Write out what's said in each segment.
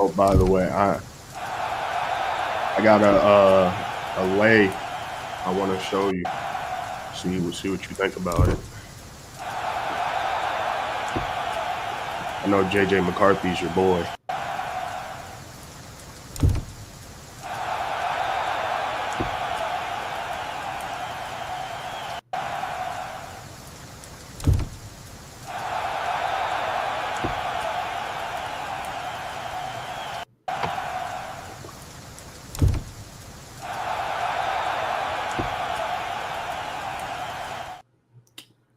Oh, by the way, I got a lay I want to show you. See what you think about it. I know JJ McCarthy's your boy.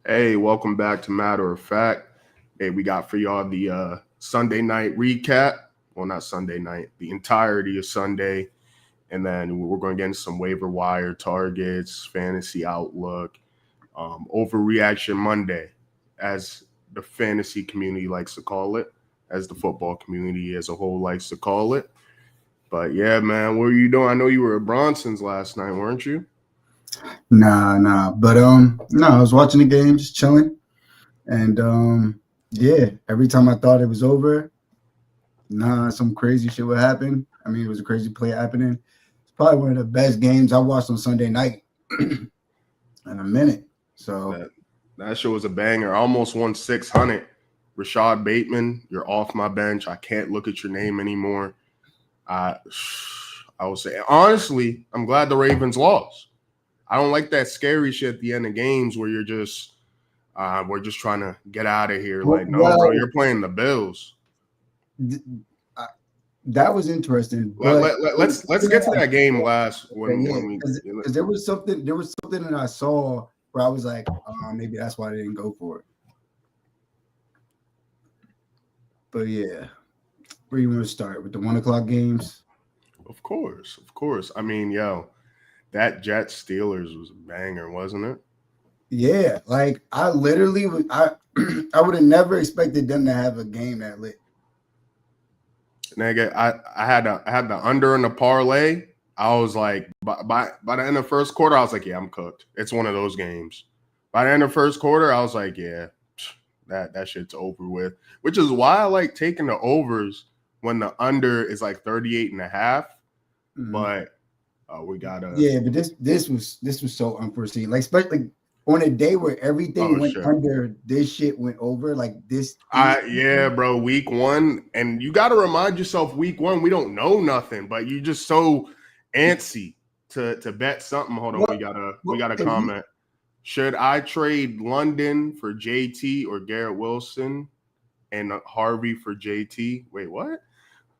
Hey, welcome back to Matter of Fact. Hey, we got for y'all the Sunday night recap. Well, not Sunday night, the entirety of Sunday. And then we're going to get into some waiver wire targets, fantasy outlook, overreaction Monday, as the fantasy community likes to call it, as the football community as a whole likes to call it. But yeah, man, what were you doing? I know you were at Bronson's last night, weren't you? Nah. But no, I was watching the game, just chilling. And yeah, every time I thought it was over, some crazy shit would happen. I mean, it was a crazy play happening. It's probably one of the best games I watched on Sunday night in a minute. So that show was a banger. I almost won 600. Rashad Bateman, you're off my bench. I can't look at your name anymore. I will say, honestly, I'm glad the Ravens lost. I don't like that scary shit at the end of games where you're just, we're just trying to get out of here. Like, no, bro, you're playing the Bills. That was interesting. Let's get to that game last because there was something that I saw where I was like, maybe that's why they didn't go for it. But yeah, where you want to start with the 1 o'clock games? Of course. I mean, yo, that Jets Steelers was a banger, wasn't it? Yeah, like I literally would I would have never expected them to have a game that lit. Nigga, I had the under in the parlay. I was like, by the end of the first quarter, I was like, yeah, I'm cooked. It's one of those games. By the end of the first quarter, I was like, yeah, that shit's over with. Which is why I like taking the overs when the under is like 38.5. Mm-hmm. But we gotta. Yeah, but this was so unforeseen. Like, especially on a day where everything went under, this shit went over. Like this. Yeah, bro. Week 1, and you got to remind yourself, week 1, we don't know nothing, but you just so antsy to bet something. Hold on, we got a comment. Should I trade London for JT or Garrett Wilson and Harvey for JT? Wait, what?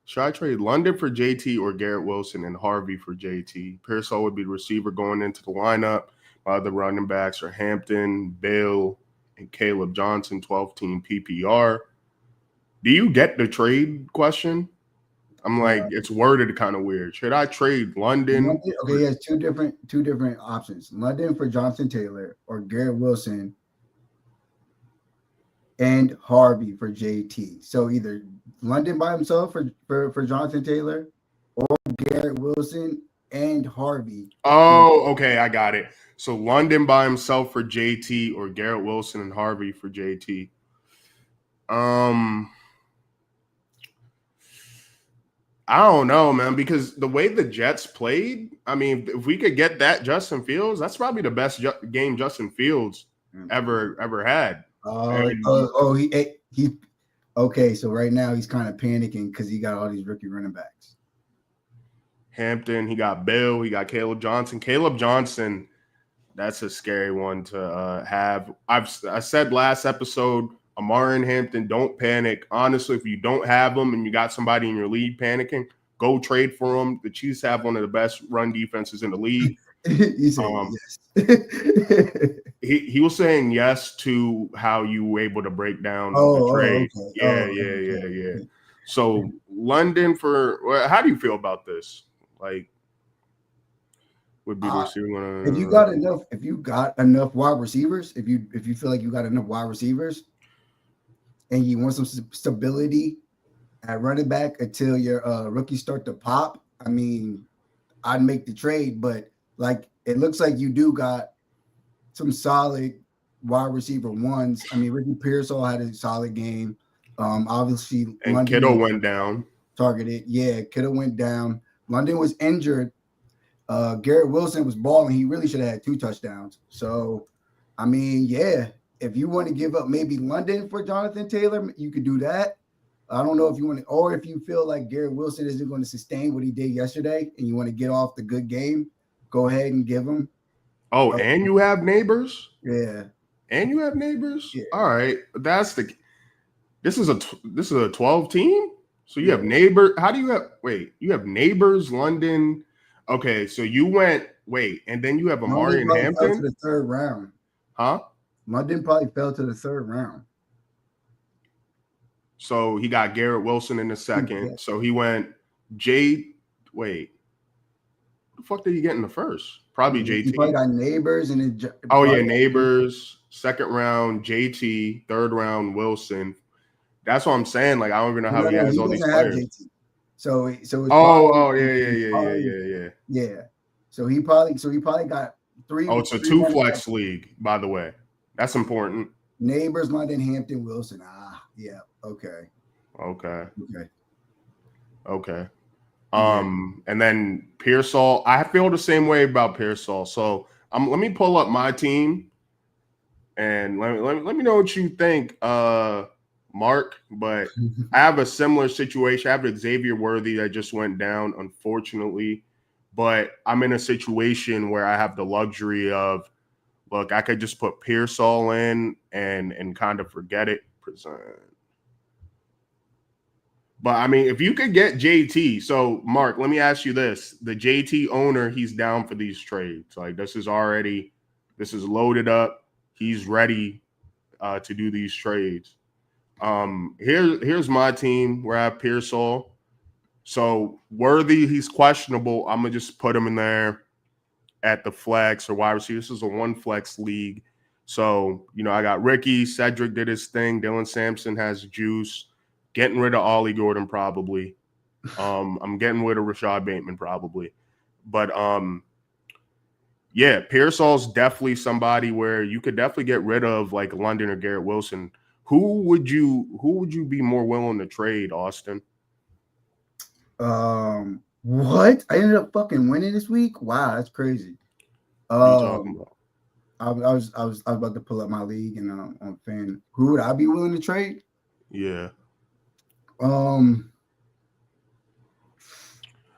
Should I trade London for JT or Garrett Wilson and Harvey for JT? Pearsall would be the receiver going into the lineup. My other running backs are Hampton, Bill, and Caleb Johnson, 12-team PPR. Do you get the trade question? I'm like, it's worded kind of weird. Should I trade London? Okay, he has two different options. London for Jonathan Taylor or Garrett Wilson and Harvey for JT. So either London by himself for Jonathan Taylor or Garrett Wilson and Harvey. Oh, okay, I got it. So London by himself for JT or Garrett Wilson and Harvey for JT. I don't know, man, because the way the Jets played, I mean, if we could get that Justin Fields, that's probably the best game Justin Fields ever had. He okay. So right now he's kind of panicking because he got all these rookie running backs. Hampton, he got Bill, he got Caleb Johnson. Caleb Johnson, that's a scary one to have. I said last episode, Amari and Hampton, don't panic. Honestly, if you don't have them and you got somebody in your league panicking, go trade for them. The Chiefs have one of the best run defenses in the league. Yes. He was saying yes to how you were able to break down the trade. Okay. Yeah. So London how do you feel about this? Like, would be the receiver. If you got enough wide receivers, if you feel like you got enough wide receivers, and you want some stability at running back until your rookies start to pop, I mean, I'd make the trade. But like, it looks like you do got some solid wide receiver ones. I mean, Ricky Pearsall had a solid game. Obviously, and Kittle went down. targeted. Yeah, could have went down. London was injured. Garrett Wilson was balling. He really should have had 2 touchdowns. So, I mean, yeah, if you want to give up maybe London for Jonathan Taylor, you could do that. I don't know if you want to, or if you feel like Garrett Wilson isn't going to sustain what he did yesterday and you want to get off the good game, go ahead and give him. Oh, and you have Neighbors? Yeah. And you have Neighbors? Yeah. All right. This is a 12 team? So you have Neighbor. How do you have you have Neighbors, London. Okay, so you went and then you have Amari and Hampton. Fell to the 3rd round. Huh? London probably fell to the 3rd round. So he got Garrett Wilson in the 2nd. Yeah. So he went the fuck did he get in the 1st? Probably JT. He probably got Neighbors and then Neighbors, 2nd round, JT, 3rd round, Wilson. That's what I'm saying. Like, I don't even know how he has all these players. JT. So it's yeah. So he probably got 3. Oh, it's a 2 flex league, by the way. That's important. Neighbors, London, Hampton, Wilson. Yeah. Okay. And then Pearsall. I feel the same way about Pearsall. So let me pull up my team and let me know what you think, Mark. But I have a similar situation. I have Xavier Worthy that just went down, unfortunately. But I'm in a situation where I have the luxury of, look, I could just put Pearsall in and kind of forget it. Present. But, I mean, if you could get JT. So, Mark, let me ask you this. The JT owner, he's down for these trades. Like, this is loaded up. He's ready to do these trades. Here's my team where I have Pearsall. So, Worthy, he's questionable. I'm going to just put him in there at the flex or wide receiver. This is a 1 flex league. So, I got Ricky. Cedric did his thing. Dylan Sampson has juice. Getting rid of Ollie Gordon probably. I'm getting rid of Rashad Bateman probably. But, Pearsall's definitely somebody where you could definitely get rid of like London or Garrett Wilson. Who would you be more willing to trade, Austin? What? I ended up fucking winning this week? Wow, that's crazy. What are you talking about? I was about to pull up my league and on fan. Who would I be willing to trade? Yeah.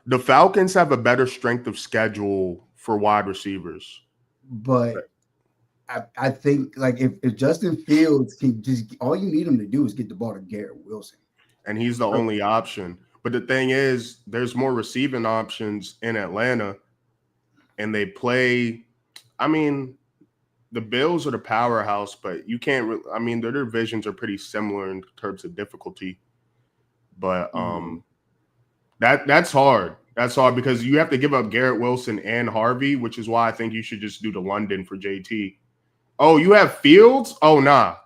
The Falcons have a better strength of schedule for wide receivers. But I think like if Justin Fields can just all you need him to do is get the ball to Garrett Wilson. And he's the only option. But the thing is, there's more receiving options in Atlanta. And they play, I mean, the Bills are the powerhouse, but you can't their divisions are pretty similar in terms of difficulty. But that's hard. That's hard because you have to give up Garrett Wilson and Harvey, which is why I think you should just do the London for JT. Oh, you have Fields? Oh, nah.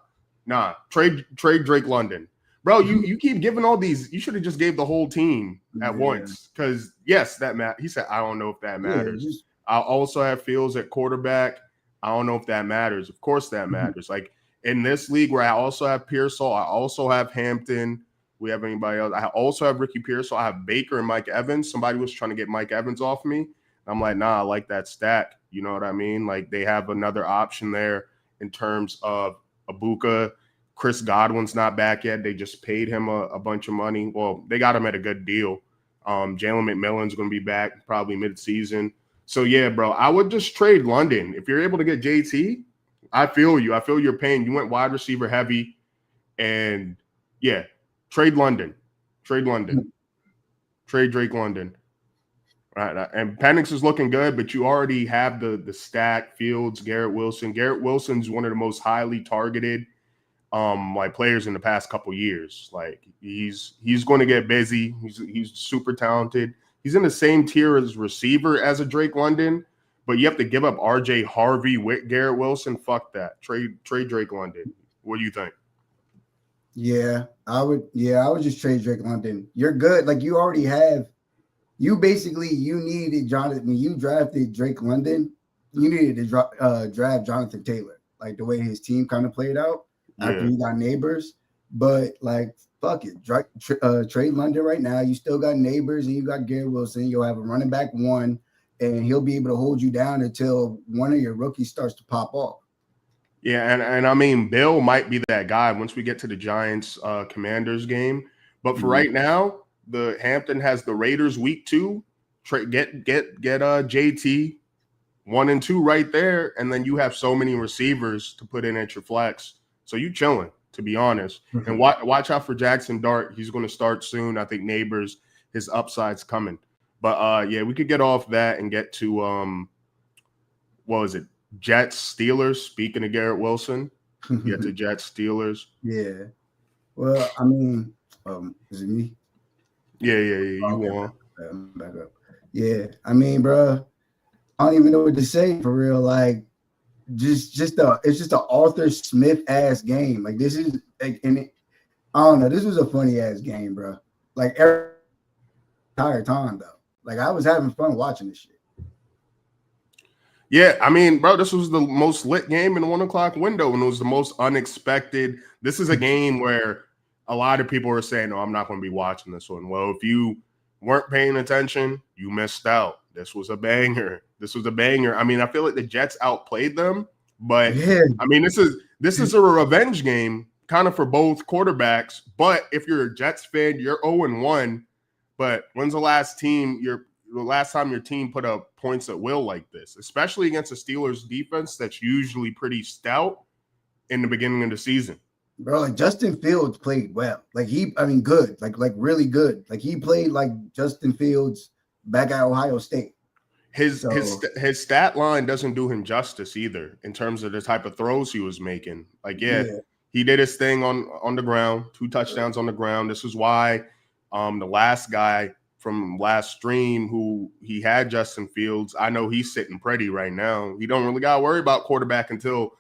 Trade Drake London. Bro, you keep giving all these. You should have just gave the whole team at once. Because, yes, that matters. He said, I don't know if that matters. I also have Fields at quarterback. I don't know if that matters. Of course that matters. Like, in this league where I also have Pearsall, I also have Hampton. We have anybody else? I also have Ricky Pearsall. I have Baker and Mike Evans. Somebody was trying to get Mike Evans off me. I'm like, nah, I like that stack. You know what I mean? Like, they have another option there in terms of Ibuka. Chris Godwin's not back yet. They just paid him a bunch of money. Well, they got him at a good deal. Jalen McMillan's going to be back probably mid-season. So, yeah, bro, I would just trade London. If you're able to get JT, I feel you. I feel your pain. You went wide receiver heavy. And, yeah, trade London. Trade Drake London. Right. And Penix is looking good, but you already have the stack, Fields, Garrett Wilson. Garrett Wilson's one of the most highly targeted players in the past couple years. Like he's going to get busy. He's super talented. He's in the same tier as receiver as a Drake London, but you have to give up RJ Harvey with Garrett Wilson. Fuck that. Trade Drake London. What do you think? Yeah, I would just trade Drake London. You're good. Like you already have. You needed Jonathan when you drafted Drake London. You needed to draft Jonathan Taylor. Like the way his team kind of played out after you got Neighbors. But like, fuck it, trade London right now. You still got Neighbors and you got Garrett Wilson. You'll have a running back one, and he'll be able to hold you down until one of your rookies starts to pop off. Yeah, and I mean, Bill might be that guy once we get to the Giants Commanders game. But for right now, the Hampton has the Raiders week 2. Get JT 1 and 2 right there, and then you have so many receivers to put in at your flex. So you chilling, to be honest. And watch out for Jackson Dart. He's going to start soon. I think Neighbors, his upside's coming. But yeah, we could get off that and get to what was it? Jets Steelers. Speaking of Garrett Wilson, get to Jets Steelers. Yeah. Well, I mean, is it me? Yeah. You won. I'm back up. Yeah. I mean, bro, I don't even know what to say for real. Like, it's just an Arthur Smith ass game. Like, this is like, I don't know. This was a funny ass game, bro. Like every entire time though. Like, I was having fun watching this shit. Yeah, I mean, bro, this was the most lit game in the 1 o'clock window, and it was the most unexpected. This is a game where a lot of people are saying, "Oh, I'm not going to be watching this one." Well, if you weren't paying attention, you missed out. This was a banger. I mean, I feel like the Jets outplayed them, but I mean, this is a revenge game, kind of for both quarterbacks. But if you're a Jets fan, you're 0-1. But when's the last time your team put up points at will like this, especially against the Steelers defense that's usually pretty stout in the beginning of the season? Bro, like Justin Fields played well. Like good. Like really good. Like he played like Justin Fields back at Ohio State. His stat line doesn't do him justice either in terms of the type of throws he was making. Like, he did his thing on the ground, 2 touchdowns on the ground. This is why the last guy from last stream who he had Justin Fields, I know he's sitting pretty right now. He don't really got to worry about quarterback until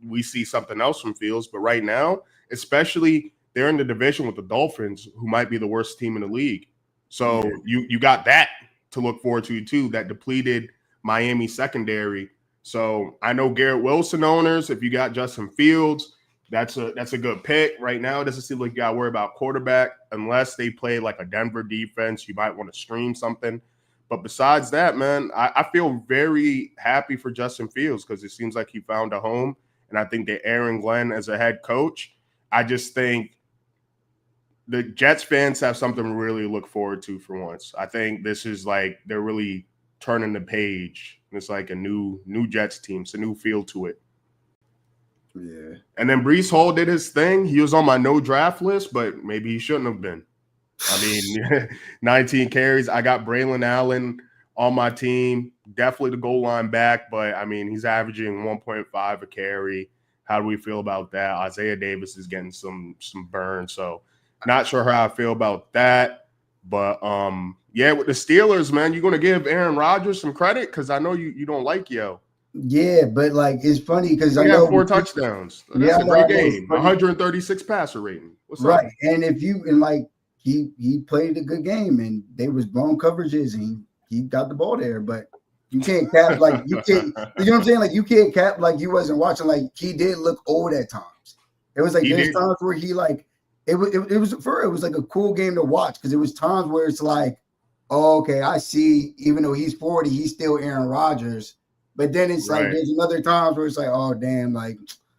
we see something else from Fields. But right now, especially they're in the division with the Dolphins, who might be the worst team in the league. So you got that to look forward to too, that depleted Miami secondary. So I know Garrett Wilson owners, if you got Justin Fields, that's a good pick. Right now, it doesn't seem like you got to worry about quarterback unless they play like a Denver defense. You might want to stream something. But besides that, man, I feel very happy for Justin Fields because it seems like he found a home. And I think that Aaron Glenn as a head coach, I just think the Jets fans have something to really look forward to for once. I think this is like they're really turning the page. It's like a new Jets team. It's a new feel to it. Yeah. And then Breece Hall did his thing. He was on my no draft list, but maybe he shouldn't have been. I mean, 19 carries. I got Braylon Allen on my team. Definitely the goal line back, but I mean, he's averaging 1.5 a carry. How do we feel about that? Isaiah Davis is getting some burn, so not sure how I feel about that. But yeah, with the Steelers, man, you're gonna give Aaron Rodgers some credit because I know you don't like Yo. Yeah, but like it's funny because I got know 4 touchdowns. That's a great game. 136 passer rating. What's right? Up? And if you like he played a good game and they was blown coverages and he got the ball there, but you can't cap like you can't. You know what I'm saying? Like you can't cap like you wasn't watching. Like he did look old at times. It was like there's times where he like it was like a cool game to watch because it was times where it's like, oh, okay, I see. Even though he's 40, he's still Aaron Rodgers. But then it's like there's another times where it's like, oh damn, like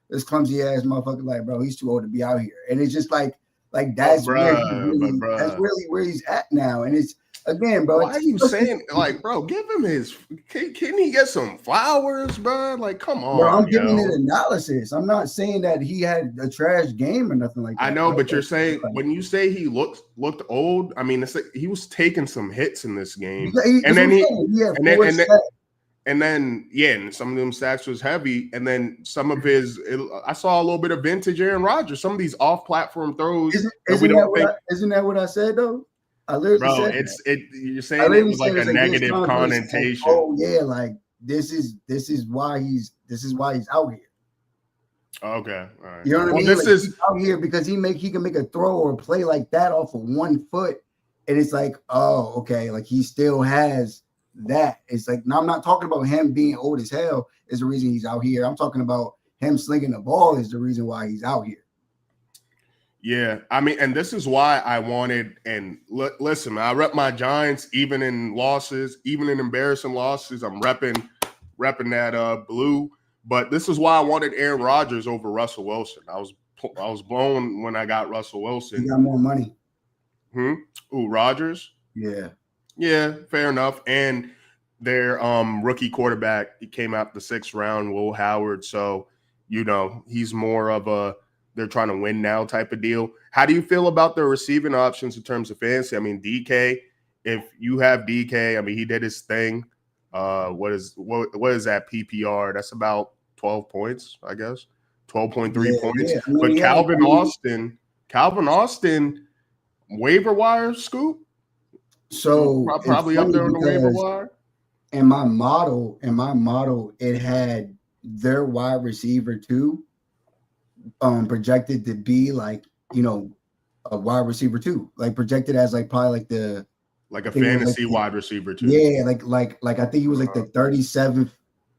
this clumsy ass motherfucker, like bro, he's too old to be out here. And it's just like that's that's really where he's at now. And it's again, bro. Why are you saying like, bro? Give him his. Can he get some flowers, bro? Like, come on, bro. I'm giving it analysis. I'm not saying that he had a trash game or nothing like that. I know, but you're saying when you say he looked old. I mean, it's like he was taking some hits in this game, and then some of them sacks was heavy, and then some of his. I saw a little bit of vintage Aaron Rodgers. Some of these off-platform throws. Isn't that what I said though? I literally said you're saying it with like a negative connotation. Oh yeah, like this is why he's out here. Okay, all right. You know what I mean? This is out here because he can make a throw or a play like that off of 1 foot, and it's like, oh, okay, like he still has that. It's like now I'm not talking about him being old as hell is the reason he's out here. I'm talking about him slinging the ball is the reason why he's out here. Yeah, I mean, and this is why I wanted. And listen, I rep my Giants even in losses, even in embarrassing losses. I'm repping that blue. But this is why I wanted Aaron Rodgers over Russell Wilson. I was blown when I got Russell Wilson. He got more money. Ooh, Rodgers. Yeah. Yeah, fair enough. And their rookie quarterback, he came out the 6th round, Will Howard. So, he's more of a they're trying to win now type of deal. How do you feel about their receiving options in terms of fantasy? I mean, DK, if you have DK, I mean, he did his thing. What is that PPR? That's about 12 points, I guess. 12.3 points. Yeah. I mean, but Calvin Austin, waiver wire scoop. So probably up there on the waiver wire. In my model, it had their wide receiver too, projected to be like, a wide receiver too, like projected as like probably like a fantasy wide receiver too. Yeah, like I think he was like the 37th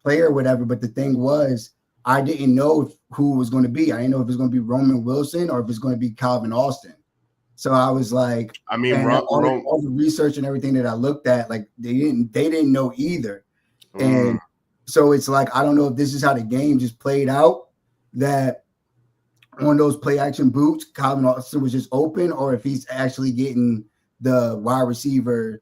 player or whatever. But the thing was, I didn't know who it was going to be. I didn't know if it was going to be Roman Wilson or if it's going to be Calvin Austin. So I was like, I mean, all the research and everything that I looked at, like they didn't know either. And so it's like, I don't know if this is how the game just played out, that on those play action boots, Calvin Austin was just open, or if he's actually getting the wide receiver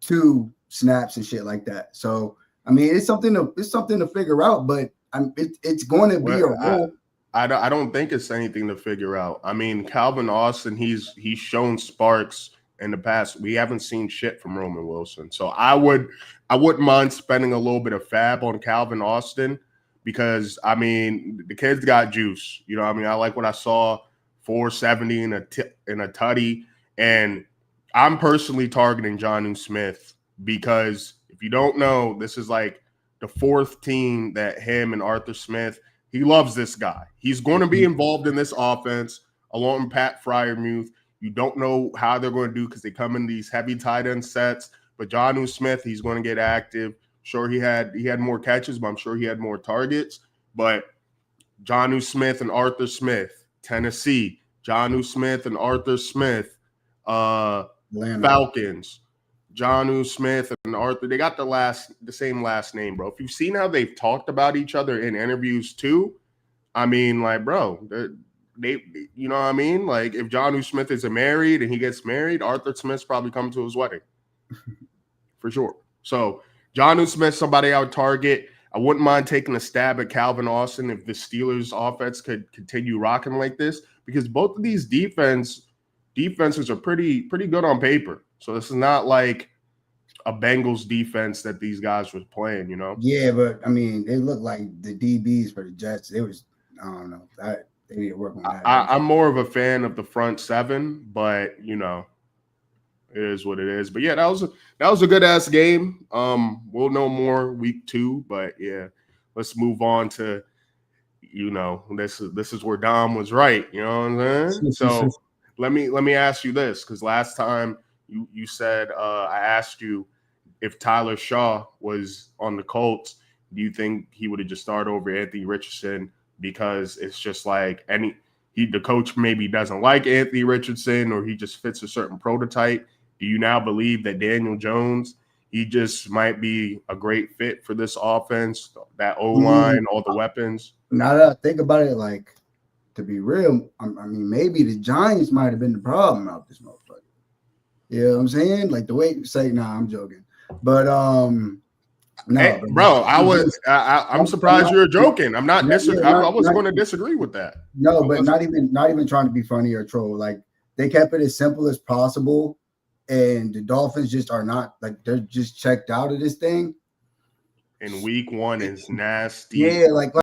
2 snaps and shit like that. So, I mean, it's something to figure out, but it's going to be a role. I don't think it's anything to figure out. I mean, Calvin Austin, he's shown sparks in the past. We haven't seen shit from Roman Wilson. So I wouldn't mind spending a little bit of FAAB on Calvin Austin, because I mean, the kid's got juice. I mean, I like what I saw, 470 in a tutty. And I'm personally targeting Jonnu Smith, because if you don't know, this is like the 4th team that him and Arthur Smith, he loves this guy. He's going to be involved in this offense along with Pat Freiermuth. You don't know how they're going to do because they come in these heavy tight end sets. But Jonnu Smith, he's going to get active. Sure, he had more catches, but I'm sure he had more targets. But Jonnu Smith and Arthur Smith, Tennessee. Jonnu Smith and Arthur Smith, Falcons. Jonnu Smith and Arthur, they got the same last name, bro. If you've seen how they've talked about each other in interviews too, I mean, like, bro, they you know what I mean? Like, if Jonnu Smith is married and he gets married, Arthur Smith's probably coming to his wedding. For sure. So Jonnu Smith, somebody I would target. I wouldn't mind taking a stab at Calvin Austin if the Steelers offense could continue rocking like this, because both of these defenses are pretty good on paper. So this is not like a Bengals defense that these guys were playing, Yeah, but I mean, they look like the DBs for the Jets. It was, I don't know, they need to work on that. I'm more of a fan of the front 7, but it is what it is. But yeah, that was a good ass game. We'll know more week 2, but yeah, let's move on to this is where Dom was right. You know what I'm saying? So let me ask you this, because last time you said I asked you if Tyler Shaw was on the Colts, do you think he would have just started over Anthony Richardson, because it's just like the coach maybe doesn't like Anthony Richardson, or he just fits a certain prototype? Do you now believe that Daniel Jones, he just might be a great fit for this offense, that O-line, all the weapons? Now that I think about it, like, to be real, I mean, maybe the Giants might have been the problem out this motherfucker. You know what I'm saying? Like, the way you say, nah, I'm joking. But no, hey, bro, I'm surprised you're joking. I'm not I was going to disagree with that. No, but not even trying to be funny or troll. Like, they kept it as simple as possible. And the Dolphins just are not, like, they're just checked out of this thing. And week 1 is nasty. Yeah, like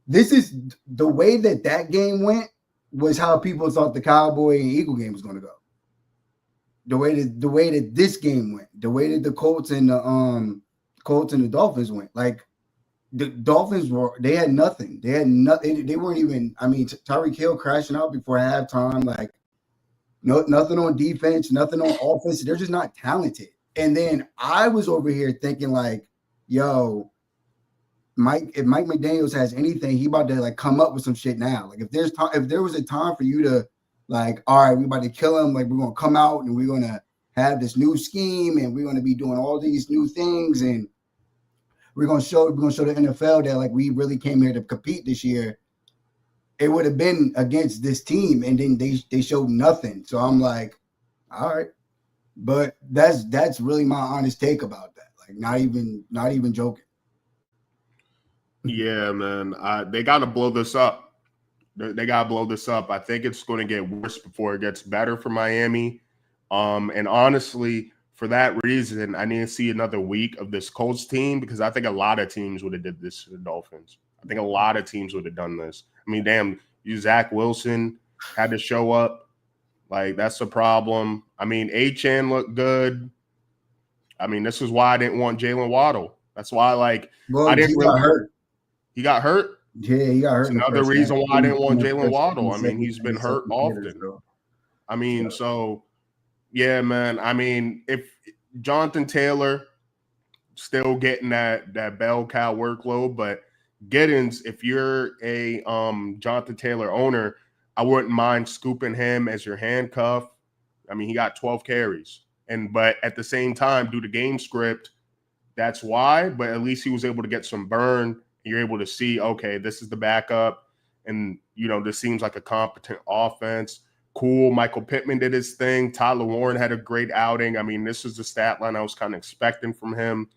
this is the way that game went was how people thought the Cowboy and Eagle game was going to go. The way that this game went, the way that the Colts and the Dolphins went, like, the Dolphins they had nothing. They weren't even. I mean, Tyreek Hill crashing out before halftime, like. No, nothing on defense, nothing on offense. They're just not talented. And then I was over here thinking, like, yo, Mike McDaniels has anything, he about to like come up with some shit now. Like if there was a time for you to like, all right, we about to kill him, like we're gonna come out and we're gonna have this new scheme and we're gonna be doing all these new things and we're gonna show the NFL that like we really came here to compete this year. It would have been against this team, and then they showed nothing. So I'm like, all right, but that's really my honest take about that. Like not even joking. Yeah, man. They got to blow this up. They got to blow this up. I think it's going to get worse before it gets better for Miami. And honestly, for that reason, I need to see another week of this Colts team because I think a lot of teams would have did this to the Dolphins. I think a lot of teams would have done this. I mean, damn, Zach Wilson had to show up. Like, that's a problem. I mean, Achane looked good. I mean, this is why I didn't want Jalen Waddle. That's why, like, I didn't really – got hurt. He got hurt? Yeah, he got hurt. That's another reason why I didn't want Jalen Waddle. I mean, he's been hurt often. I mean, so, yeah, man. I mean, if Jonathan Taylor still getting that bell cow workload, but Giddens, if you're a Jonathan Taylor owner, I wouldn't mind scooping him as your handcuff. I mean, he got 12 carries. But at the same time, due to game script, that's why. But at least he was able to get some burn. You're able to see, okay, this is the backup. And, you know, this seems like a competent offense. Cool. Michael Pittman did his thing. Tyler Warren had a great outing. I mean, this is the stat line I was kind of expecting from him.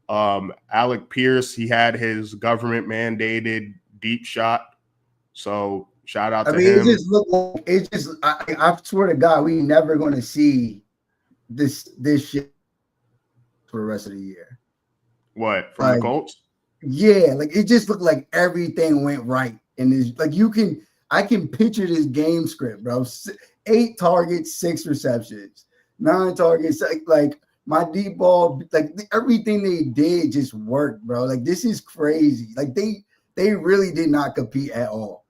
Alec Pierce, he had his government-mandated deep shot. So shout out to him. I swear to God, we never going to see this shit for the rest of the year. What, from the Colts? Yeah, like it just looked like everything went right. And it's like I can picture this game script, bro. 8 targets, 6 receptions, 9 targets, like my deep ball, like everything they did just worked, bro. Like this is crazy. Like they really did not compete at all.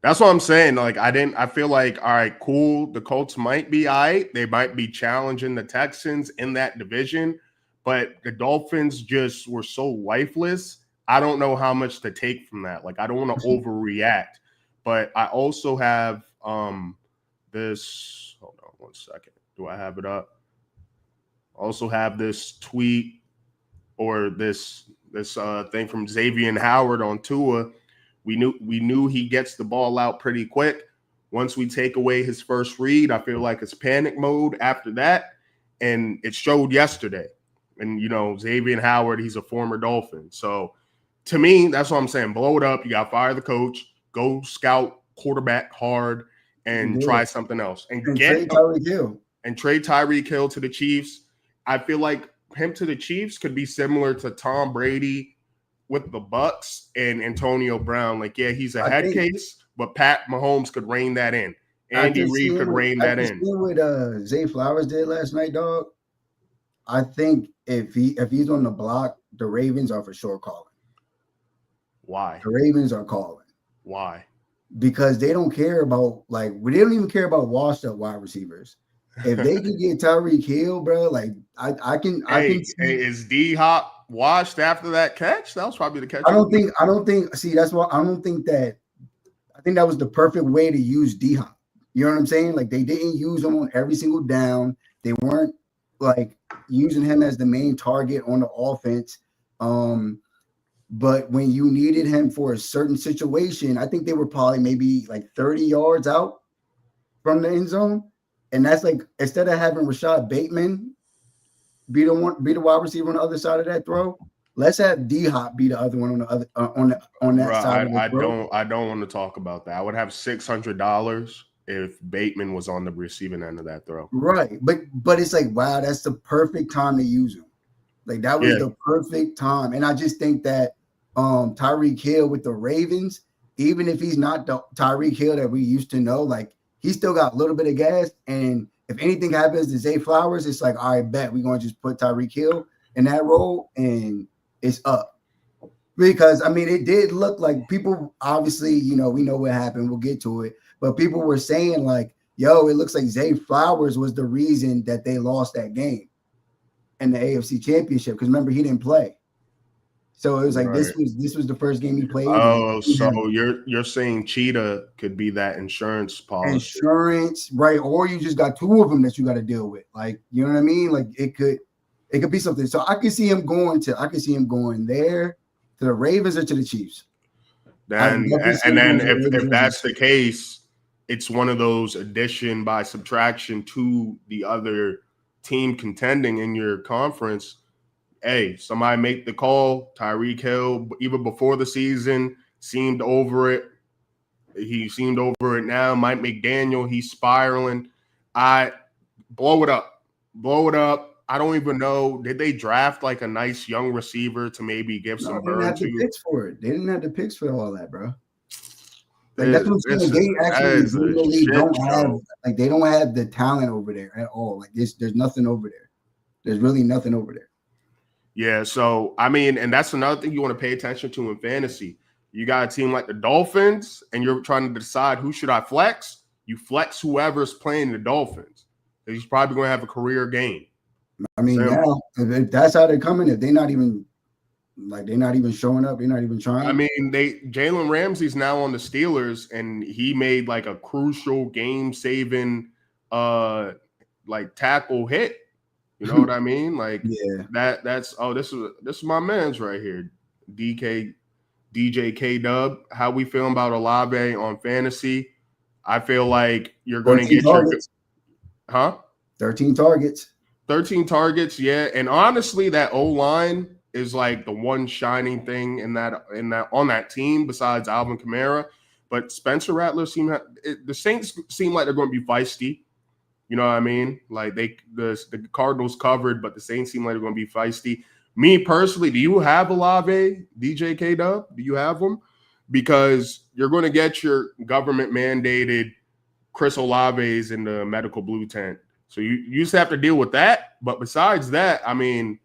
That's what I'm saying. Like I feel like, all right, cool. The Colts might be all right. They might be challenging the Texans in that division. But the Dolphins just were so lifeless. I don't know how much to take from that. Like, I don't want to overreact. But I also have this. Hold on 1 second. Do I have it up? I also have this tweet or this thing from Xavier Howard on Tua. We knew he gets the ball out pretty quick. Once we take away his first read, I feel like it's panic mode after that. And it showed yesterday. And, you know, Xavier Howard, he's a former Dolphin. So, to me, that's what I'm saying. Blow it up. You got to fire the coach. Go scout quarterback hard and try something else. And trade Tyreek Hill. And trade Tyreek Hill to the Chiefs. I feel like him to the Chiefs could be similar to Tom Brady with the Bucks and Antonio Brown. Like, yeah, he's a head case, but Pat Mahomes could rein that in. Andy Reid could rein that in. What Zay Flowers did last night, dog. I think if he's on the block, the Ravens are for sure calling. Why? The Ravens are calling. Why? Because they don't care about they don't even care about washed up wide receivers. If they can get Tyreek Hill, bro, like I can. Hey, is D Hop washed after that catch? That was probably the catch. I don't think. See, that's why I don't think that. I think that was the perfect way to use D Hop. You know what I'm saying? Like they didn't use him on every single down. They weren't like using him as the main target on the offense. But when you needed him for a certain situation, I think they were probably maybe like 30 yards out from the end zone. And that's like, instead of having Rashad Bateman be the wide receiver on the other side of that throw, let's have D Hop be the other one on the other on that side of the throw. I don't want to talk about that. I would have $600 if Bateman was on the receiving end of that throw. Right. But it's like, wow, that's the perfect time to use him. Like that was the perfect time. And I just think that Tyreek Hill with the Ravens, even if he's not the Tyreek Hill that we used to know, like he still got a little bit of gas. And if anything happens to Zay Flowers, it's like, all right, bet we're going to just put Tyreek Hill in that role and it's up. Because, I mean, it did look like people, obviously, you know, we know what happened. We'll get to it. But people were saying like, yo, it looks like Zay Flowers was the reason that they lost that game in the AFC Championship. Because remember, he didn't play. So it was like Right. this was the first game he played. Oh, so you're saying Cheetah could be that insurance policy. Insurance, right? Or you just got two of them that you got to deal with. Like, you know what I mean? Like it could be something. So I can see him going there to the Ravens or to the Chiefs. Then if that's the case, it's one of those addition by subtraction to the other team contending in your conference. Hey, somebody make the call. Tyreek Hill, even before the season, seemed over it. He seemed over it now. Mike McDaniel, he's spiraling. Blow it up. I don't even know. Did they draft like a nice young receiver to maybe give some burn to? They didn't have the picks for it. They didn't have the picks for all that, bro. Like that's what I'm saying. They actually don't have the talent over there at all. Like there's nothing over there. There's really nothing over there. Yeah, so I mean, and that's another thing you want to pay attention to in fantasy. You got a team like the Dolphins, and you're trying to decide who should I flex. You flex whoever's playing the Dolphins. He's probably going to have a career game. I mean, now if that's how they're coming, if they're not even showing up, they're not even trying. I mean, Jalen Ramsey's now on the Steelers, and he made like a crucial game-saving like tackle hit. You know what I mean? Like that's this is my man's right here. DJ K-Dub. How we feeling about Olave on fantasy? I feel like you're going to get targets. 13 targets. 13 targets, yeah. And honestly, that O-line is like the one shining thing in that on that team besides Alvin Kamara. But Spencer Rattler the Saints seem like they're going to be feisty. You know what I mean? Like the Cardinals covered, but the Saints seem like they're going to be feisty. Me personally, do you have Olave, DJ K-Dub? Do you have them? Because you're going to get your government mandated Chris Olave's in the medical blue tent. So you just have to deal with that. But besides that, I mean,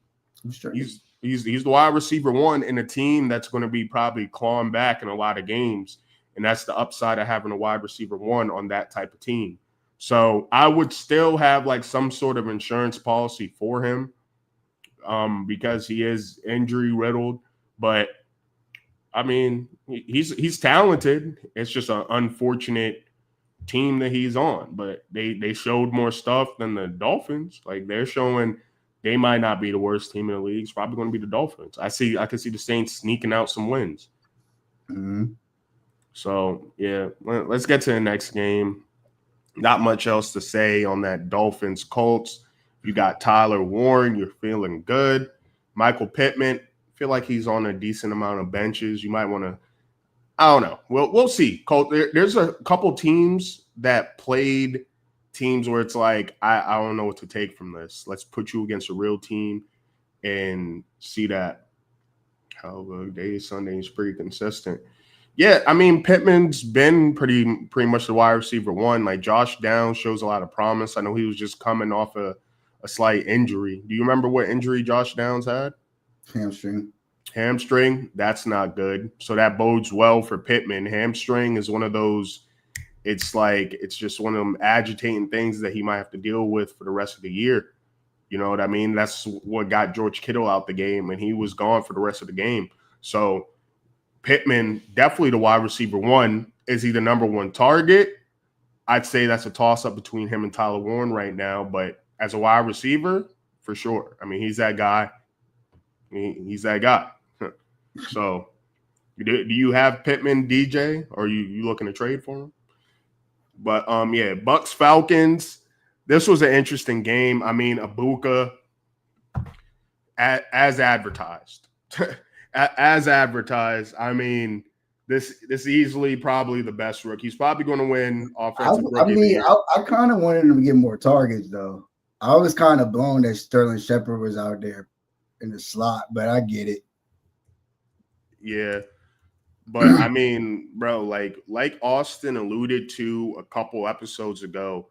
he's the wide receiver one in a team that's going to be probably clawing back in a lot of games. And that's the upside of having a wide receiver one on that type of team. So I would still have like some sort of insurance policy for him because he is injury riddled. But I mean, he's talented. It's just an unfortunate team that he's on. But they showed more stuff than the Dolphins. Like they're showing they might not be the worst team in the league. It's probably going to be the Dolphins. I can see the Saints sneaking out some wins. Mm-hmm. So yeah, let's get to the next game. Not much else to say on that Dolphins Colts. You got Tyler Warren. You're feeling good. Michael Pittman. Feel like he's on a decent amount of benches. You might want to. I don't know. We'll see. Colt, there's a couple teams that played teams where it's like I don't know what to take from this. Let's put you against a real team and see that. How the day Sunday is pretty consistent. Yeah, I mean, Pittman's been pretty much the wide receiver one. Like Josh Downs shows a lot of promise. I know he was just coming off a slight injury. Do you remember what injury Josh Downs had? Hamstring. That's not good. So that bodes well for Pittman. Hamstring is one of those. It's just one of them agitating things that he might have to deal with for the rest of the year. You know what I mean? That's what got George Kittle out the game, and he was gone for the rest of the game. So Pittman, definitely the wide receiver one. Is he the number one target? I'd say that's a toss-up between him and Tyler Warren right now. But as a wide receiver, for sure. I mean, he's that guy. He's that guy. So do you have Pittman, DJ, or are you looking to trade for him? But, yeah, Bucks-Falcons. This was an interesting game. I mean, Ibuka, as advertised. As advertised, I mean, this is easily probably the best rookie. He's probably going to win offensive rookie. I kind of wanted him to get more targets, though. I was kind of blown that Sterling Shepard was out there in the slot, but I get it. Yeah. But, I mean, bro, like Austin alluded to a couple episodes ago,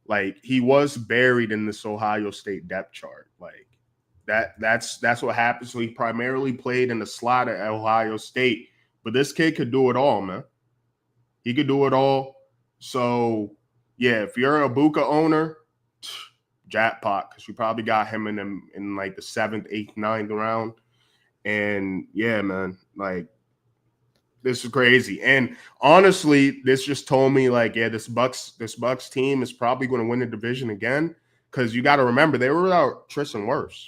like he was buried in this Ohio State depth chart. Like, that's what happened. So he primarily played in the slot at Ohio State. But this kid could do it all, man. He could do it all. So, yeah, if you're a Ibuka owner, jackpot, because you probably got him in like the 7th, 8th, 9th round. And yeah, man, like this is crazy. And honestly, this just told me like, yeah, this Bucks team is probably going to win the division again because you got to remember they were without Tristan Wirfs.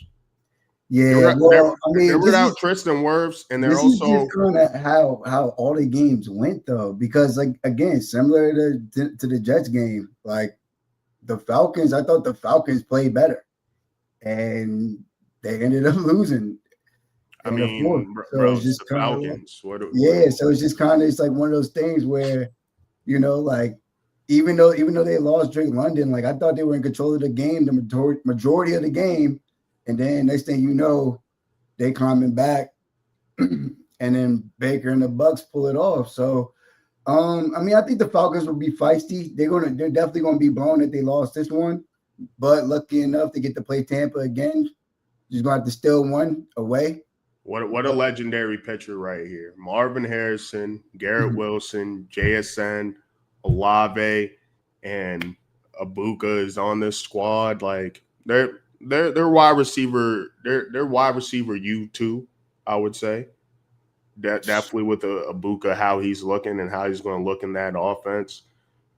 Yeah, well, I They're mean, without Tristan Wirfs, and they're this is also just kind of how all the games went though, because like again, similar to the Jets game, like the Falcons, I thought the Falcons played better, and they ended up losing. I In the fourth. mean, So bro, it's it's just the kind of like, Falcons. What? so it's just kind of it's like one of those things where, like even though they lost Drake London, like I thought they were in control of the game, the majority of the game, and then next thing you know, they coming back, and then Baker and the Bucks pull it off. So, I mean, I think the Falcons will be feisty. They're definitely gonna be blown that they lost this one, but lucky enough to get to play Tampa again, just gonna have to steal one away. What a legendary pitcher right here. Marvin Harrison, Garrett Wilson, JSN, Olave, and Abuka is on this squad. Like they're wide receiver, they're wide receiver U2, I would say. Definitely with Abuka, how he's looking and how he's going to look in that offense.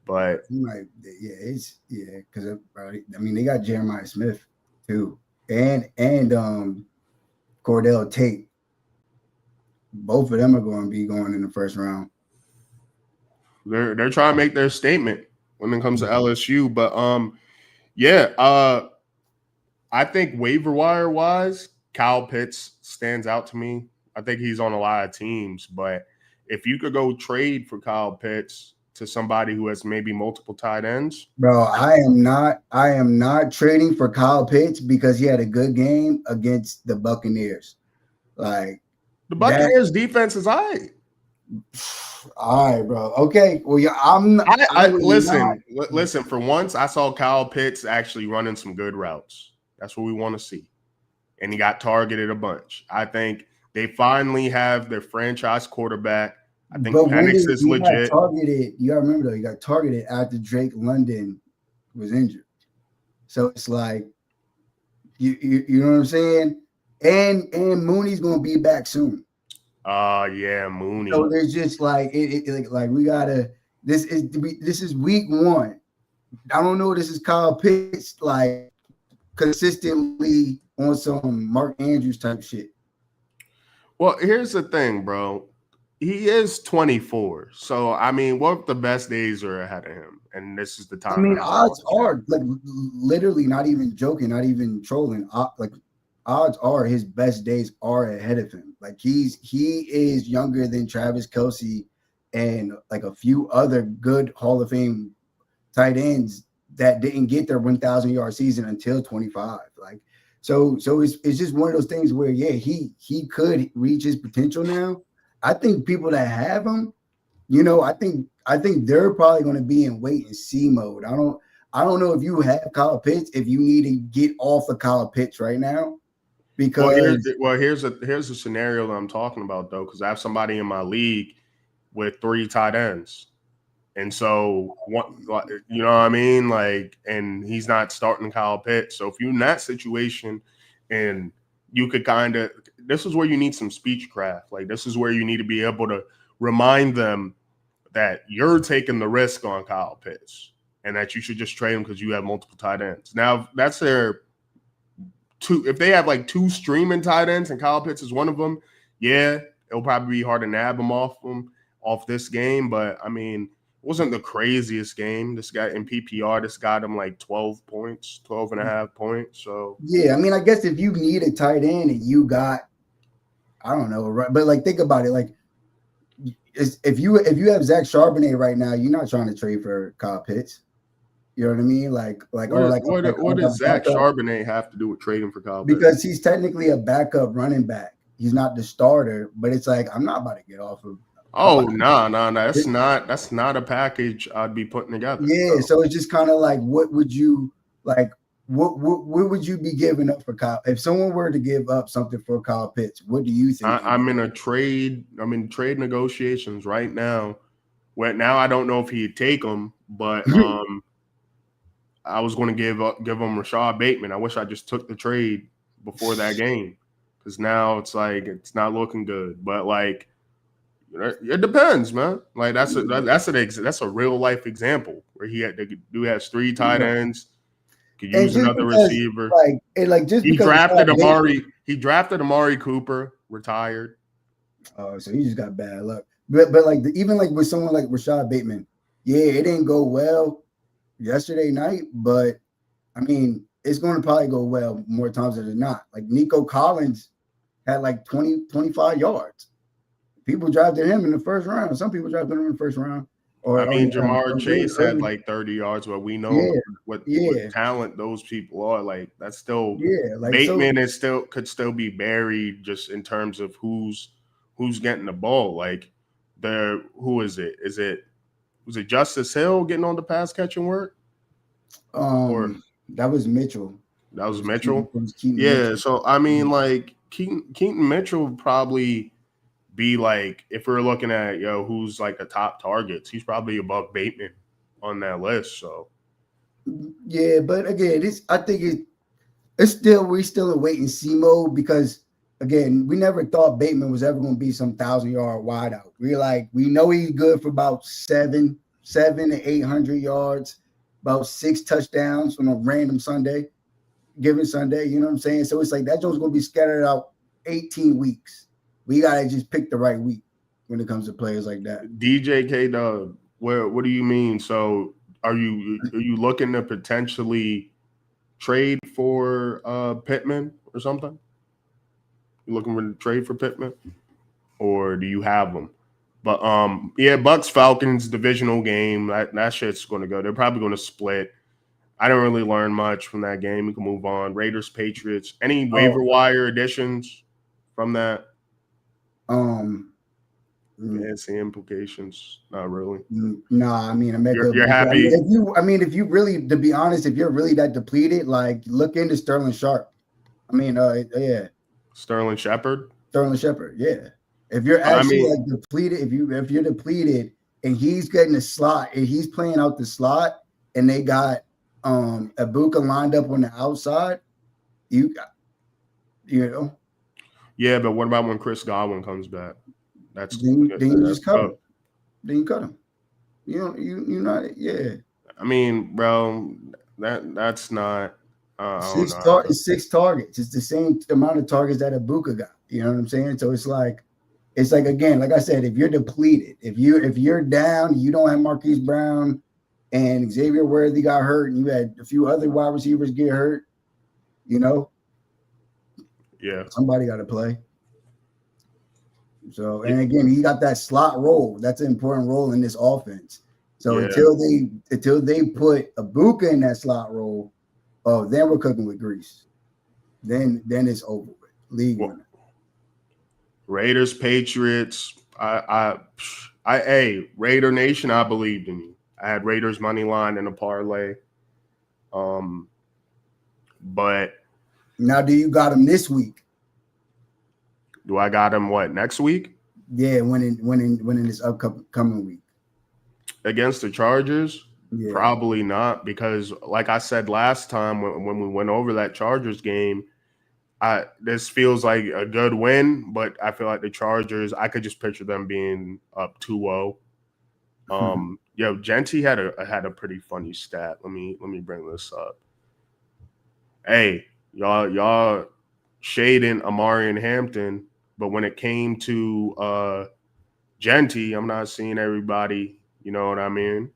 But because I mean they got Jeremiah Smith too, and Cordell Tate. Both of them are going to be going in the first round. They're trying to make their statement when it comes to LSU. But I think waiver wire wise, Kyle Pitts stands out to me. I think he's on a lot of teams, but if you could go trade for Kyle Pitts to somebody who has maybe multiple tight ends, bro, I am not trading for Kyle Pitts because he had a good game against the Buccaneers. Like the Buccaneers defense is all right. All right, bro. Okay. Well, yeah, listen. For once, I saw Kyle Pitts actually running some good routes. That's what we want to see. And he got targeted a bunch. I think they finally have their franchise quarterback. I think Penix is legit. You gotta remember though, he got targeted after Drake London was injured. So it's like you know what I'm saying? And Mooney's gonna be back soon. Yeah, Mooney. So there's just like like we gotta. This is week one. I don't know. This is Kyle Pitts like consistently on some Mark Andrews type shit. Well, here's the thing, bro. He is 24. So I mean, what if the best days are ahead of him? And this is the time. I mean, odds are like literally not even joking, not even trolling. Like odds are his best days are ahead of him. Like he is younger than Travis Kelce and like a few other good Hall of Fame tight ends that didn't get their 1,000-yard season until 25. Like so it's just one of those things where he could reach his potential now. I think people that have him, I think they're probably going to be in wait and see mode. I don't know if you have Kyle Pitts, if you need to get off of Kyle Pitts right now. Because here's a scenario that I'm talking about though, because I have somebody in my league with 3 tight ends, and so what I mean, like, and he's not starting Kyle Pitts. So if you're in that situation, and you could this is where you need some speech craft. Like this is where you need to be able to remind them that you're taking the risk on Kyle Pitts, and that you should just trade him because you have multiple tight ends. Now that's their. If they have like 2 streaming tight ends and Kyle Pitts is one of them, it'll probably be hard to nab him off this game. But I mean, it wasn't the craziest game. This guy in PPR, this got him like 12 and a half points. So I mean, I guess if you need a tight end and you got, I don't know, right? But like think about it, like if you have Zach Charbonnet right now, you're not trying to trade for Kyle Pitts. You know what I mean? What does Zach Charbonnet have to do with trading for Kyle Pitts? Because he's technically a backup running back. He's not the starter, but it's like I'm not about to get off of. Oh no! That's not a package I'd be putting together. Yeah, so it's just kind of like, what would you like? What would you be giving up for Kyle? If someone were to give up something for Kyle Pitts, what do you think? I'm in trade negotiations right now. Well, now I don't know if he'd take them, but I was going to give him Rashad Bateman. I wish I just took the trade before that game because now it's like it's not looking good. But like, it depends, man. Like that's a real life example where has 3 tight ends, could And use just another because, receiver. just He because drafted Amari. He drafted Amari Cooper, retired. Oh, so he just got bad luck. But like even like with someone like Rashad Bateman, yeah, it didn't go well yesterday night, but I mean, it's going to probably go well more times than not. Like Nico Collins had like 20, 25 yards. People drafted him in the first round. Some people drafted him in the first round. Jamar Chase had like 30 yards, but we know what talent those people are. Like that's still Bateman could still be buried just in terms of who's getting the ball. Like who is it? Was it Justice Hill getting on the pass catching work? That was Mitchell. That was Mitchell. Keaton Mitchell. So I mean, like Keaton Mitchell would probably be like, if we're looking at who's like the top targets, he's probably above Bateman on that list. So yeah, but again, I think we're still in wait and see mode because again, we never thought Bateman was ever going to be some 1,000-yard wideout. We know he's good for about 700 to 800 yards, about 6 touchdowns on a random given Sunday. You know what I'm saying? So it's like that joke's going to be scattered out 18 weeks. We got to just pick the right week when it comes to players like that. DJ K-Dub, what do you mean? So are you looking to potentially trade for Pittman or something? You looking to trade for Pittman, or do you have them? But Bucks Falcons divisional game. That shit's going to go. They're probably going to split. I didn't really learn much from that game. We can move on. Raiders Patriots. Any waiver wire additions from that? Fancy implications? Not really. Nah, I mean, you're happy. If you really, to be honest, if you're really that depleted, like look into Sterling Sharp. I mean, yeah. Sterling Shepard, yeah. If you're actually like depleted, if you're depleted and he's getting the slot and he's playing out the slot and they got Ibuka lined up on the outside, you know. Yeah, but what about when Chris Godwin comes back? Then you just cut him. Then you cut him. You not yeah. I mean, bro, that's not 6 targets. It's the same amount of targets that Ibuka got. You know what I'm saying? So it's like again, like I said, if you're depleted, if you're down, you don't have Marquise Brown and Xavier Worthy got hurt, and you had a few other wide receivers get hurt, you know. Yeah. Somebody got to play. So, and again, he got that slot role. That's an important role in this offense. So until they put Ibuka in that slot role, then we're cooking with grease. Then it's over with. League winner. Raiders, Patriots. Raider Nation, I believed in you. I had Raiders money line in a parlay. But now, do you got them this week? Do I got him next week? Yeah, winning this upcoming week against the Chargers. Yeah. Probably not, because like I said last time when we went over that Chargers game, this feels like a good win, but I feel like the Chargers, I could just picture them being up 2-0. Genty had a pretty funny stat. Let me bring this up. Hey, y'all shading Amari and Hampton, but when it came to Genty, I'm not seeing everybody. You know what I mean?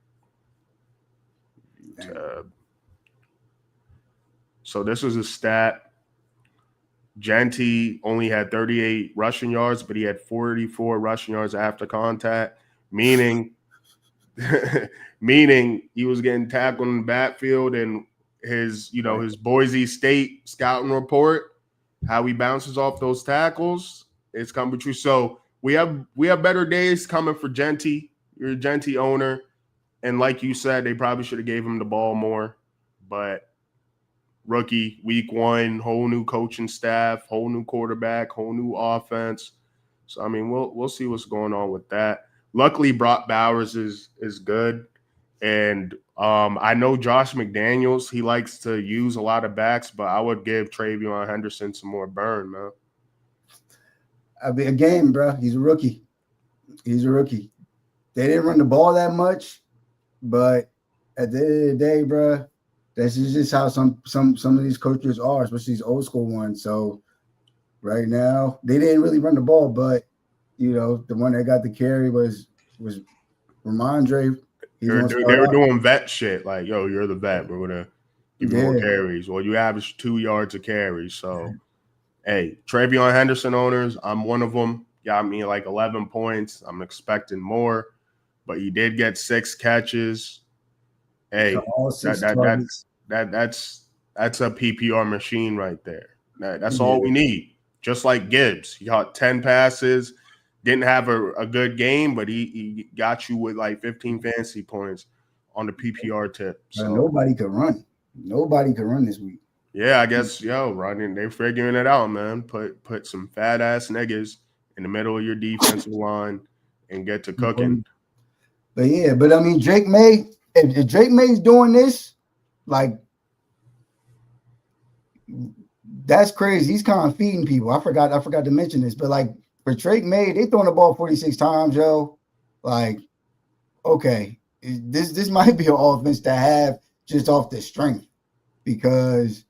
So this was a stat. Genty only had 38 rushing yards, but he had 44 rushing yards after contact, meaning he was getting tackled in the backfield, and his Boise State scouting report, how he bounces off those tackles, it's coming true. So we have better days coming for Genty. You're a Genty owner, and like you said, they probably should have gave him the ball more, but rookie, week 1, whole new coaching staff, whole new quarterback, whole new offense. So I mean, we'll see what's going on with that. Luckily, Brock Bowers is good, and I know Josh McDaniels, he likes to use a lot of backs, but I would give Travion Henderson some more burn, man. I mean, again, bro, he's a rookie. He's a rookie. They didn't run the ball that much, but at the end of the day, bro, this is just how some of these coaches are, especially these old school ones. So right now, they didn't really run the ball, but the one that got the carry was Ramondre. He's They gonna start were out. doing vet shit. Like, yo, you're the vet. We're gonna give you more carries. Well, you average 2 yards a carry. So, hey, Travion Henderson owners, I'm one of them. Got me like 11 points. I'm expecting more, but he did get 6 catches. Hey, that's a PPR machine right there. That's all we need. Just like Gibbs, he got 10 passes. Didn't have a good game, but he got you with like 15 fantasy points on the PPR tip. So nobody could run. Nobody could run this week. Yeah, I guess running. They're figuring it out, man. Put some fat ass niggas in the middle of your defensive line and get to cooking. But I mean, Drake May. If Drake May's doing this, like, that's crazy. He's kind of feeding people. I forgot to mention this, but like for Drake May, they throwing the ball 46 times, yo. Like, okay, this might be an offense to have just off the strength, because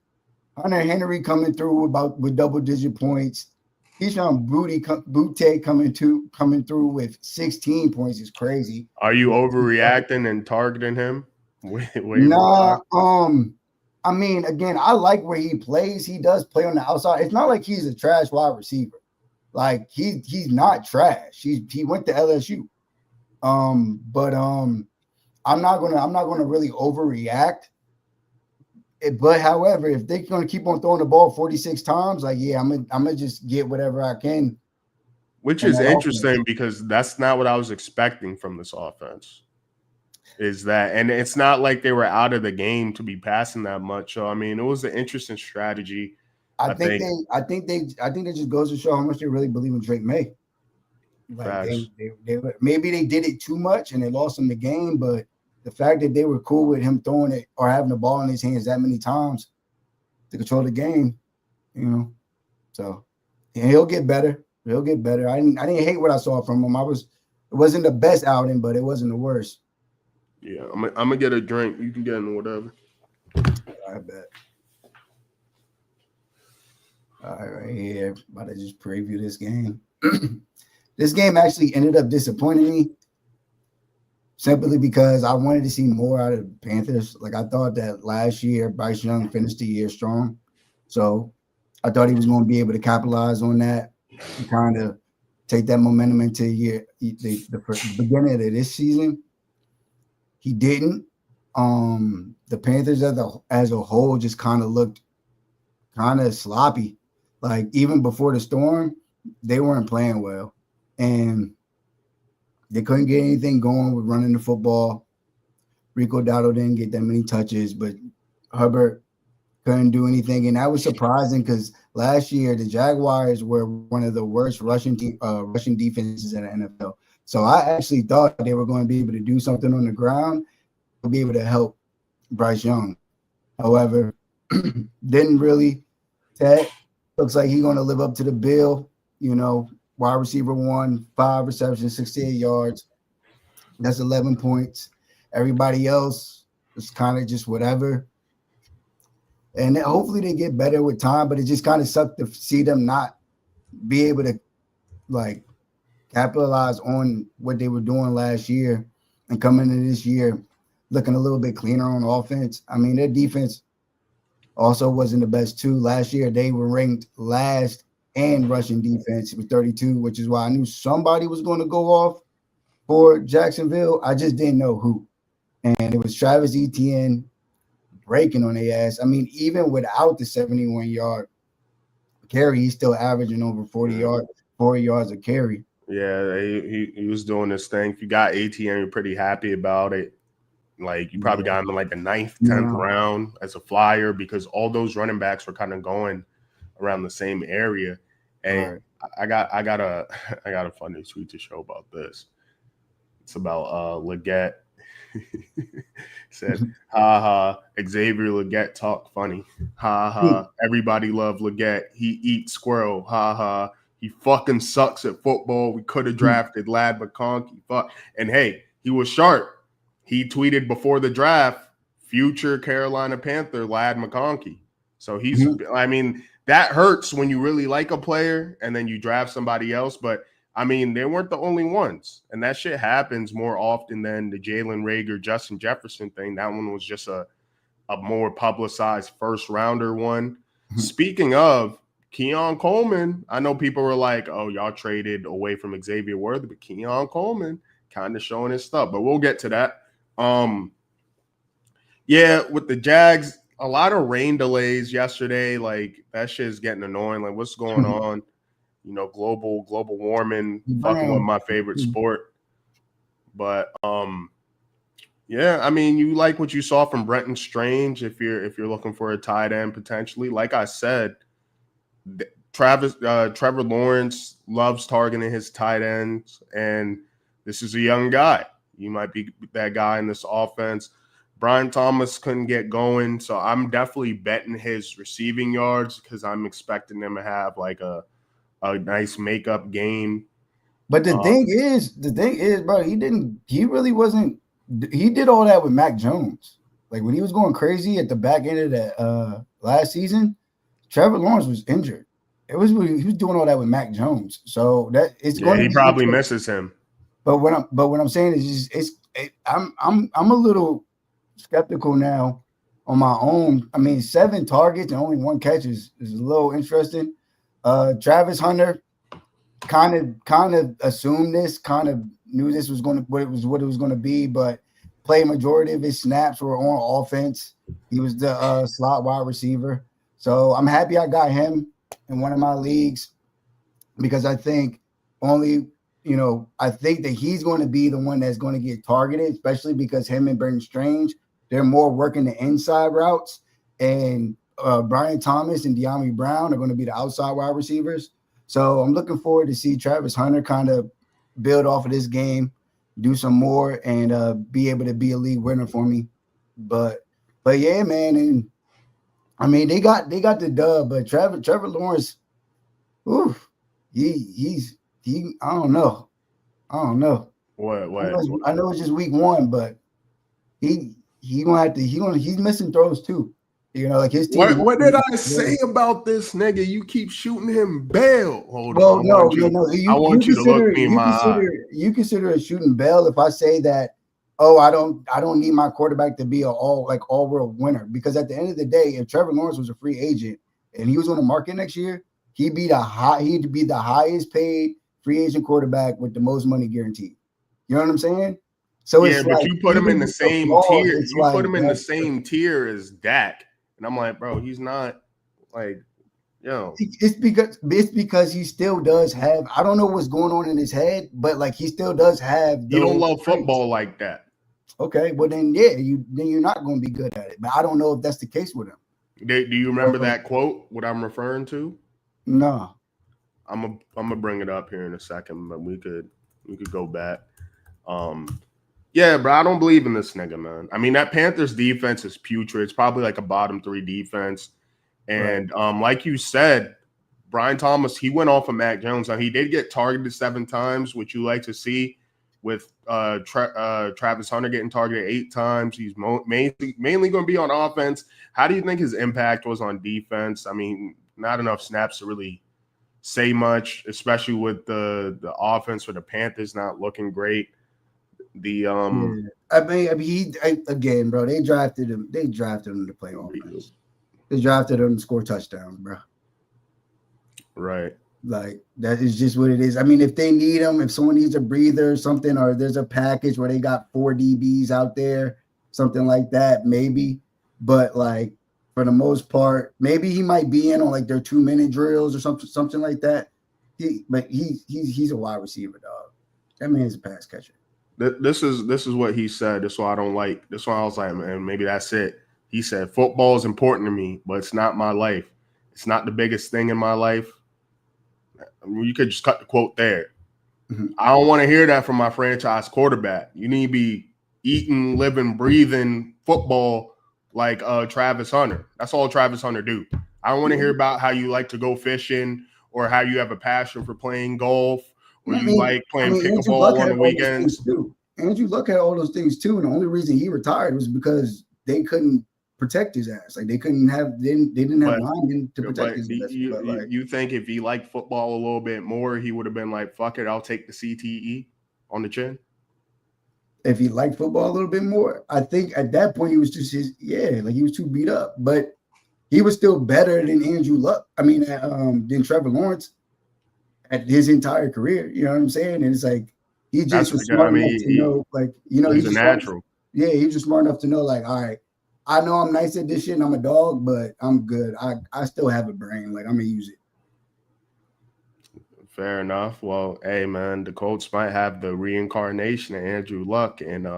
Hunter Henry coming through with double-digit points. Keyshawn Butte coming through with 16 points is crazy. Are you overreacting and targeting him? Nah, I mean, again, I like where he plays. He does play on the outside. It's not like he's a trash wide receiver. Like, he's not trash. He went to LSU. But I'm not gonna really overreact. But however, if they're gonna keep on throwing the ball 46 times, like, yeah, I'm gonna just get whatever I can. Which is interesting because that's not what I was expecting from this offense. Is that, and it's not like they were out of the game to be passing that much. So I mean, it was an interesting strategy. I think that just goes to show how much they really believe in Drake May. Like they maybe they did it too much and they lost him the game, but the fact that they were cool with him throwing it or having the ball in his hands that many times to control the game, So he'll get better. He'll get better. I didn't hate what I saw from him. It wasn't the best outing, but it wasn't the worst. Yeah, I'm gonna get a drink. You can get in whatever. I bet. All right, here. About to just preview this game. This game actually ended up disappointing me simply because I wanted to see more out of the Panthers. Like, I thought that last year Bryce Young finished the year strong. So I thought he was going to be able to capitalize on that and kind of take that momentum into the beginning of this season. He didn't. The Panthers as a whole just kind of looked kind of sloppy. Like, even before the storm, they weren't playing well. And they couldn't get anything going with running the football. Rico Dowdle didn't get that many touches, but Hubbard couldn't do anything. And that was surprising because last year the Jaguars were one of the worst rushing defenses in the NFL. So I actually thought they were going to be able to do something on the ground to be able to help Bryce Young. However, didn't really. Ted looks like he's going to live up to the bill. Wide receiver 1, 5 receptions, 68 yards. That's 11 points. Everybody else is kind of just whatever. And hopefully they get better with time, but it just kind of sucked to see them not be able to, like, capitalize on what they were doing last year and come into this year looking a little bit cleaner on offense. I mean, their defense also wasn't the best too. Last year they were ranked last in rushing defense with 32, which is why I knew somebody was going to go off for Jacksonville. I just didn't know who. And it was Travis Etienne breaking on their ass. I mean, even without the 71-yard carry, he's still averaging over 40 yards a carry. Yeah, he was doing this thing. If you got Etienne, you're pretty happy about it. Like, you probably got him in like the 9th, 10th round as a flyer because all those running backs were kind of going around the same area. And I got a funny tweet to show about this. It's about Leggett. Said, ha ha, Xavier Leggett talk funny. Ha ha, everybody love Leggett. He eats squirrel. Ha ha, He fucking sucks at football. We could have drafted Ladd McConkey. Fuck. And hey, he was sharp. He tweeted before the draft, future Carolina Panther Ladd McConkey. So he's, I mean, that hurts when you really like a player and then you draft somebody else. But I mean, they weren't the only ones. And that shit happens more often than the Jalen Reagor, Justin Jefferson thing. That one was just a more publicized first rounder one. Speaking of Keon Coleman, I know people were like, oh, y'all traded away from Xavier Worthy, but Keon Coleman kind of showing his stuff. But we'll get to that. Yeah, with the Jags, a lot of rain delays yesterday. Like, that shit is getting annoying. Like, what's going on? You know, global warming, fucking with my favorite sport. But yeah, I mean, you like what you saw from Brenton Strange if you're looking for a tight end potentially. Like I said, Trevor Lawrence loves targeting his tight ends, and this is a young guy. You might be that guy in this offense. Brian Thomas couldn't get going, so I'm definitely betting his receiving yards because I'm expecting them to have like a nice makeup game. But the thing is, bro, he did all that with Mac Jones. Like when he was going crazy at the back end of the last season, Trevor Lawrence was injured. He was doing all that with Mac Jones. So that it's going. He probably misses him. But what I'm saying is I'm a little skeptical now on my own. I mean, 7 targets and only 1 catch is a little interesting. Travis Hunter kind of assumed this, kind of knew this was what it was going to be, but played majority of his snaps were on offense. He was the slot wide receiver. So I'm happy I got him in one of my leagues because I think I think that he's going to be the one that's going to get targeted, especially because him and Brenton Strange, they're more working the inside routes, and Brian Thomas and De'Ami Brown are going to be the outside wide receivers. So I'm looking forward to see Travis Hunter kind of build off of this game, do some more, and be able to be a league winner for me. But yeah, man, and I mean they got the dub, but Trevor Lawrence, oof, he I don't know. What? I know it's just week 1, but he's missing throws too. You know, like his team. What did I say about this nigga? You keep shooting him bail. Hold on. No. I want you to look me in my eye. You consider a shooting bail if I say that, oh, I don't need my quarterback to be an all-world winner. Because at the end of the day, if Trevor Lawrence was a free agent and he was on the market next year, he'd be the highest paid free agent quarterback with the most money guaranteed. You know what I'm saying? So yeah, but you put him in the same tier. You put him in the same tier as Dak. And I'm like, bro, he's not like, yo. It's because he still does have. I don't know what's going on in his head, but like he still does have. You don't love football like that. Okay, well then, yeah, you're not going to be good at it. But I don't know if that's the case with him. Do you remember that quote? What I'm referring to? No. I'm gonna bring it up here in a second, but we could go back. Yeah, bro, I don't believe in this nigga, man. I mean, that Panthers defense is putrid. It's probably like a bottom 3 defense. And like you said, Brian Thomas, he went off of Mac Jones. Now, he did get targeted 7 times, which you like to see, with Travis Hunter getting targeted 8 times. He's mainly going to be on offense. How do you think his impact was on defense? I mean, not enough snaps to really say much, especially with the offense for the Panthers not looking great. Again, bro, they drafted him to play offense. They drafted him to score touchdowns, bro. Right. Like that is just what it is. I mean, if they need him, if someone needs a breather or something, or there's a package where they got 4 DBs out there, something like that, maybe. But like for the most part, maybe he might be in on like their 2-minute drills or something like that. He's a wide receiver, dog. That man's a pass catcher. This is what he said. This is what I don't like. This is why I was like, man, maybe that's it. He said, football is important to me, but it's not my life. It's not the biggest thing in my life. I mean, you could just cut the quote there. Mm-hmm. I don't want to hear that from my franchise quarterback. You need to be eating, living, breathing football like Travis Hunter. That's all Travis Hunter do. I don't want to hear about how you like to go fishing or how you have a passion for playing golf, or you like playing Andrew pickleball Luck on had the all those weekends. things too. Andrew Luck had all those things too, and the only reason he retired was because they couldn't protect his ass. Like they didn't have linemen to protect his ass. But like, you think if he liked football a little bit more, he would have been like, "Fuck it, I'll take the CTE on the chin." If he liked football a little bit more, I think at that point he was just like he was too beat up. But he was still better than Andrew Luck. I mean, than Trevor Lawrence at his entire career. You know what I'm saying? And it's like he just was smart enough to know, like, he's a natural. He was just smart enough to know, like, all right, I know I'm nice at this shit and I'm a dog, but I'm good. I still have a brain. Like, I'm gonna use it. Fair enough. Well, hey man, the Colts might have the reincarnation of Andrew Luck and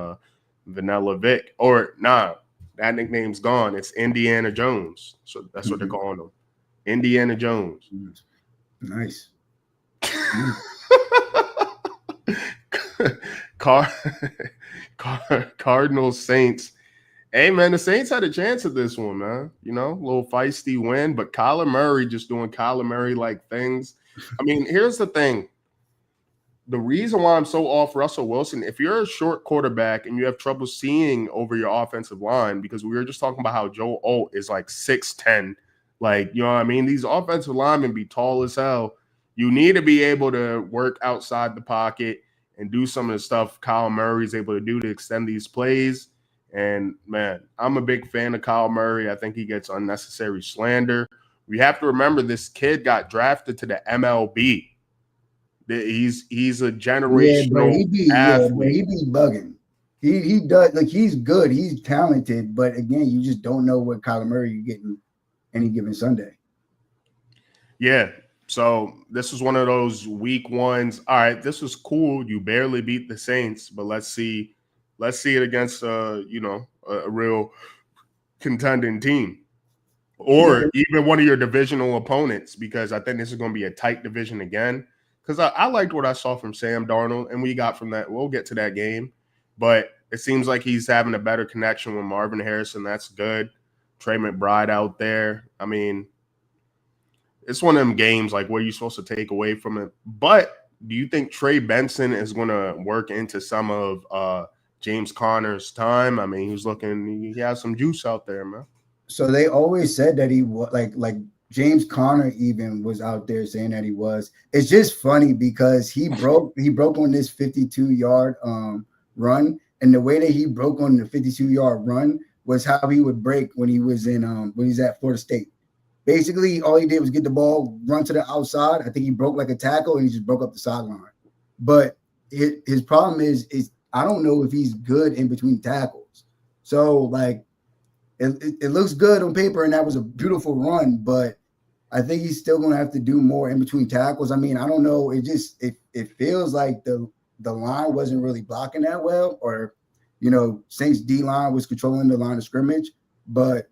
Vanilla Vic. Or nah, that nickname's gone. It's Indiana Jones. So that's what they're calling him. Indiana Jones. Nice. Cardinals Saints. Hey man, the Saints had a chance at this one, man. You know, a little feisty win, but Kyler Murray just doing Kyler Murray like things. I mean, here's the thing. The reason why I'm so off Russell Wilson, if you're a short quarterback and you have trouble seeing over your offensive line, because we were just talking about how Joe Alt is like 6'10", like, you know what I mean? These offensive linemen be tall as hell. You need to be able to work outside the pocket and do some of the stuff Kyle Murray is able to do to extend these plays. And, man, I'm a big fan of Kyle Murray. I think he gets unnecessary slander. We have to remember this kid got drafted to the MLB. He's a generational athlete. He be bugging. He does, like, he's good. He's talented. But, again, you just don't know what Kyler Murray you're getting any given Sunday. Yeah. So this was one of those week ones. All right, this was cool. You barely beat the Saints, but let's see it against a real contending team, or even one of your divisional opponents, because I think this is going to be a tight division again. Because I liked what I saw from Sam Darnold, and we got from that. We'll get to that game, but it seems like he's having a better connection with Marvin Harrison. That's good. Trey McBride out there. I mean, it's one of them games, like, what are you supposed to take away from it? But do you think Trey Benson is going to work into some of James Conner's time? I mean, he has some juice out there, man. So they always said that he was like James Conner even was out there saying that he was. It's just funny because he broke on this 52-yard run, and the way that he broke on the 52-yard run was how he would break when he was in when he's at Florida State. Basically, all he did was get the ball, run to the outside. I think he broke like a tackle, and he just broke up the sideline. But his problem is I don't know if he's good in between tackles. So, like, it looks good on paper, and that was a beautiful run, but I think he's still going to have to do more in between tackles. I mean, I don't know. It feels like the line wasn't really blocking that well, or, Saints D-line was controlling the line of scrimmage. But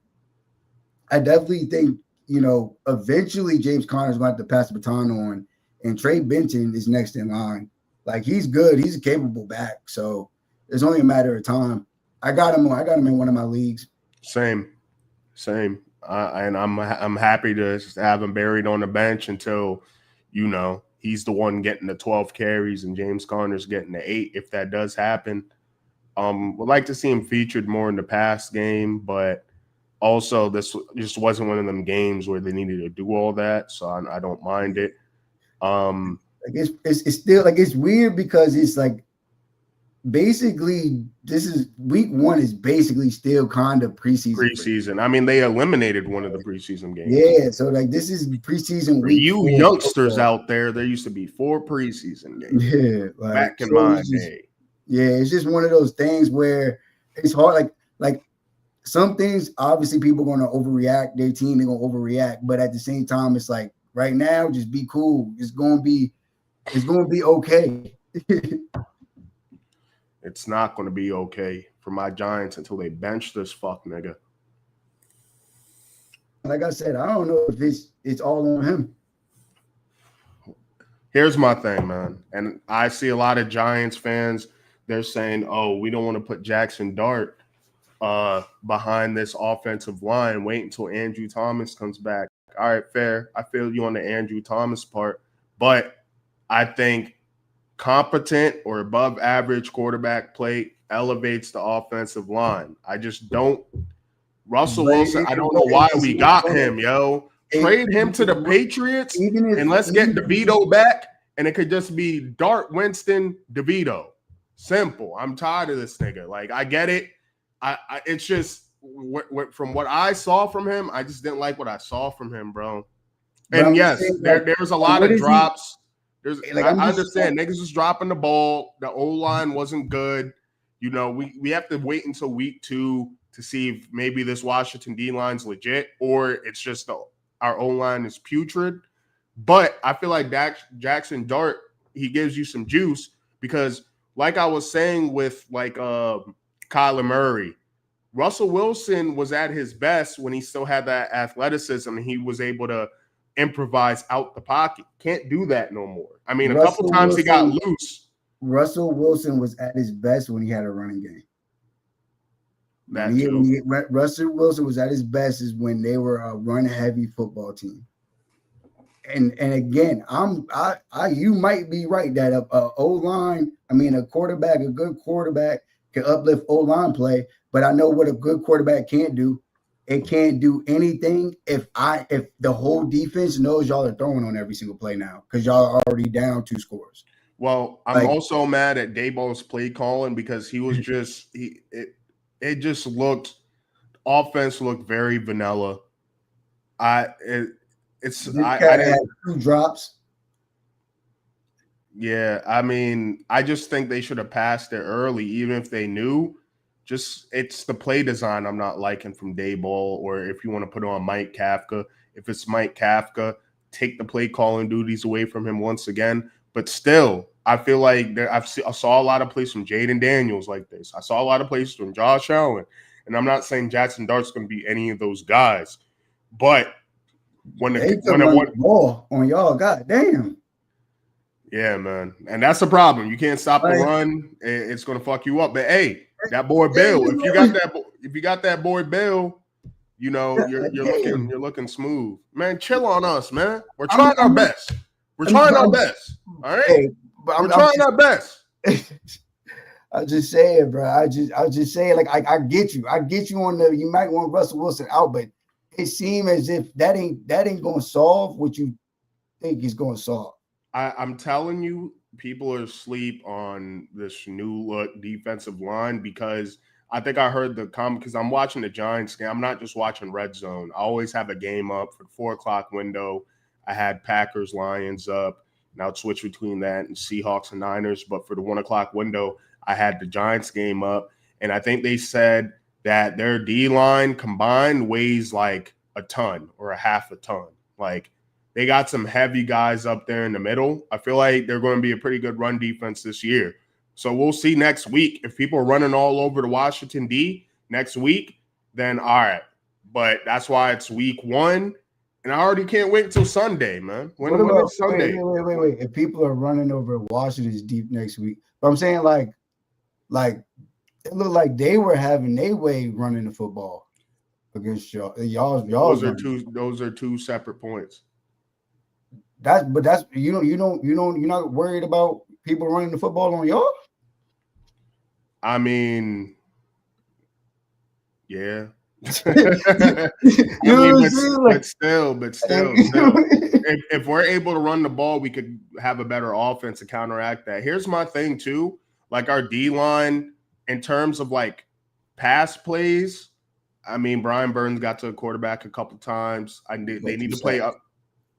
I definitely think, eventually James Conner's going to have to pass the baton on, and Trey Benson is next in line. Like, he's good. He's a capable back. So it's only a matter of time. I got him in one of my leagues. Same. And I'm happy to have him buried on the bench until, he's the one getting the 12 carries and James Conner's getting the 8, if that does happen. Would like to see him featured more in the pass game, but also this just wasn't one of them games where they needed to do all that, so I don't mind it. It's still, like, it's weird because it's like, basically, this is week 1 is basically still kind of preseason. I mean, they eliminated one of the preseason games. Yeah, so, like, this is preseason for week. You 4 youngsters out there used to be 4 preseason games. Yeah, like, back in my day. Yeah, it's just one of those things where it's hard. Like some things, obviously, people are going to overreact. Their team, they're going to overreact, but at the same time, it's like, right now, just be cool. It's going to be okay. It's not going to be okay for my Giants until they bench this fuck nigga. Like I said, I don't know if it's all on him. Here's my thing, man. And I see a lot of Giants fans, they're saying, oh, we don't want to put Jackson Dart behind this offensive line. Wait until Andrew Thomas comes back. all right, fair. I feel you on the Andrew Thomas part, but I think competent or above average quarterback play elevates the offensive line. I just don't. Russell Wilson, I don't know why we got him, yo. Trade him to the Patriots and let's get DeVito back, and it could just be Dart, Winston, DeVito. Simple. I'm tired of this nigga. Like, I get it. It's just from what I saw from him, I just didn't like what I saw from him, bro. And yes, there's a lot of drops. I understand niggas was dropping the ball. The O-line wasn't good. You know, we have to wait until week 2 to see if maybe this Washington D-line's legit or it's just our O-line is putrid. But I feel like Jackson Dart, he gives you some juice because like I was saying with like Kyler Murray, Russell Wilson was at his best when he still had that athleticism and he was able to improvise out the pocket. Can't do that no more. I mean, a couple times he got loose. Russell Wilson was at his best when he had a running game. Russell Wilson was at his best is when they were a run-heavy football team. And again, you might be right that a O-line, a quarterback, a good quarterback can uplift O-line play, but I know what a good quarterback can't do. It can't do anything if the whole defense knows y'all are throwing on every single play now because y'all are already down 2 scores. Well, I'm also mad at Daboll's play calling because he was just it just looked offense looked very vanilla. I had 2 drops. Yeah, I mean, I just think they should have passed it early, even if they knew. Just it's the play design I'm not liking from Daboll, or if you want to put on Mike Kafka. If it's Mike Kafka, take the play calling duties away from him once again. But still, I feel like I saw a lot of plays from Jaden Daniels like this. I saw a lot of plays from Josh Allen. And I'm not saying Jackson Dart's going to be any of those guys. But when the ball on y'all, goddamn. Yeah, man. And that's the problem. You can't stop the run. It's going to fuck you up. But, hey, that boy Bill, if you got that boy Bill, you know, you're looking smooth. Man, chill on us, man. We're trying our best. We're trying our best. All right? Hey, we're trying our best. I just saying, bro. I just saying, like, I get you. I get you on you might want Russell Wilson out, but it seems as if that ain't gonna solve what you think is gonna solve. I'm telling you, people are asleep on this new look defensive line because I think I heard the comment because I'm watching the Giants game. I'm not just watching Red Zone. I always have a game up for the 4:00 window. I had Packers Lions up. And I'll switch between that and Seahawks and Niners. But for the 1:00 window, I had the Giants game up. And I think they said that their D-line combined weighs like a ton or a half a ton. Like, they got some heavy guys up there in the middle. I feel like they're going to be a pretty good run defense this year. So we'll see next week. If people are running all over the Washington D next week, then all right. But that's why it's week 1. And I already can't wait until Sunday, man. When is Sunday? Wait. If people are running over Washington's deep next week. But I'm saying like it looked like they were having their way running the football against y'all. Those are two separate points. You're not worried about people running the football on y'all? I mean, yeah. But still, if we're able to run the ball, we could have a better offense to counteract that. Here's my thing too, like our D-line in terms of like pass plays. I mean, Brian Burns got to a quarterback a couple times. They need to play up,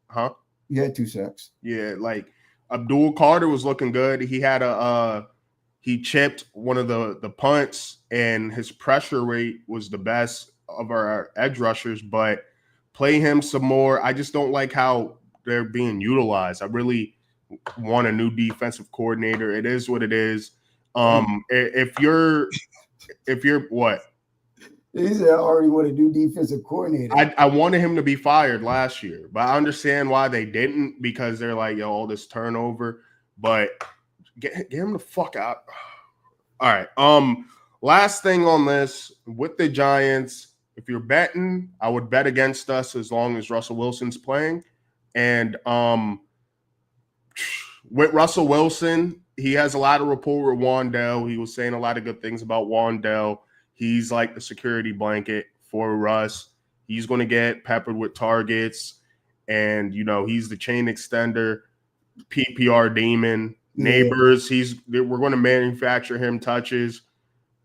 huh? He had 2 sacks. Yeah, like Abdul Carter was looking good. He had he chipped one of the punts, and his pressure rate was the best of our edge rushers. But play him some more. I just don't like how they're being utilized. I really want a new defensive coordinator. It is what it is. If you're what? He said, I already want a new defensive coordinator. I wanted him to be fired last year, but I understand why they didn't because they're like, yo, all this turnover. But get him the fuck out. All right. Last thing on this with the Giants, If you're betting, I would bet against us as long as Russell Wilson's playing. And with Russell Wilson, he has a lot of rapport with Wandell. He was saying a lot of good things about Wandell. He's like the security blanket for Russ. He's going to get peppered with targets. And, he's the chain extender, PPR demon. Neighbors, we're going to manufacture him touches.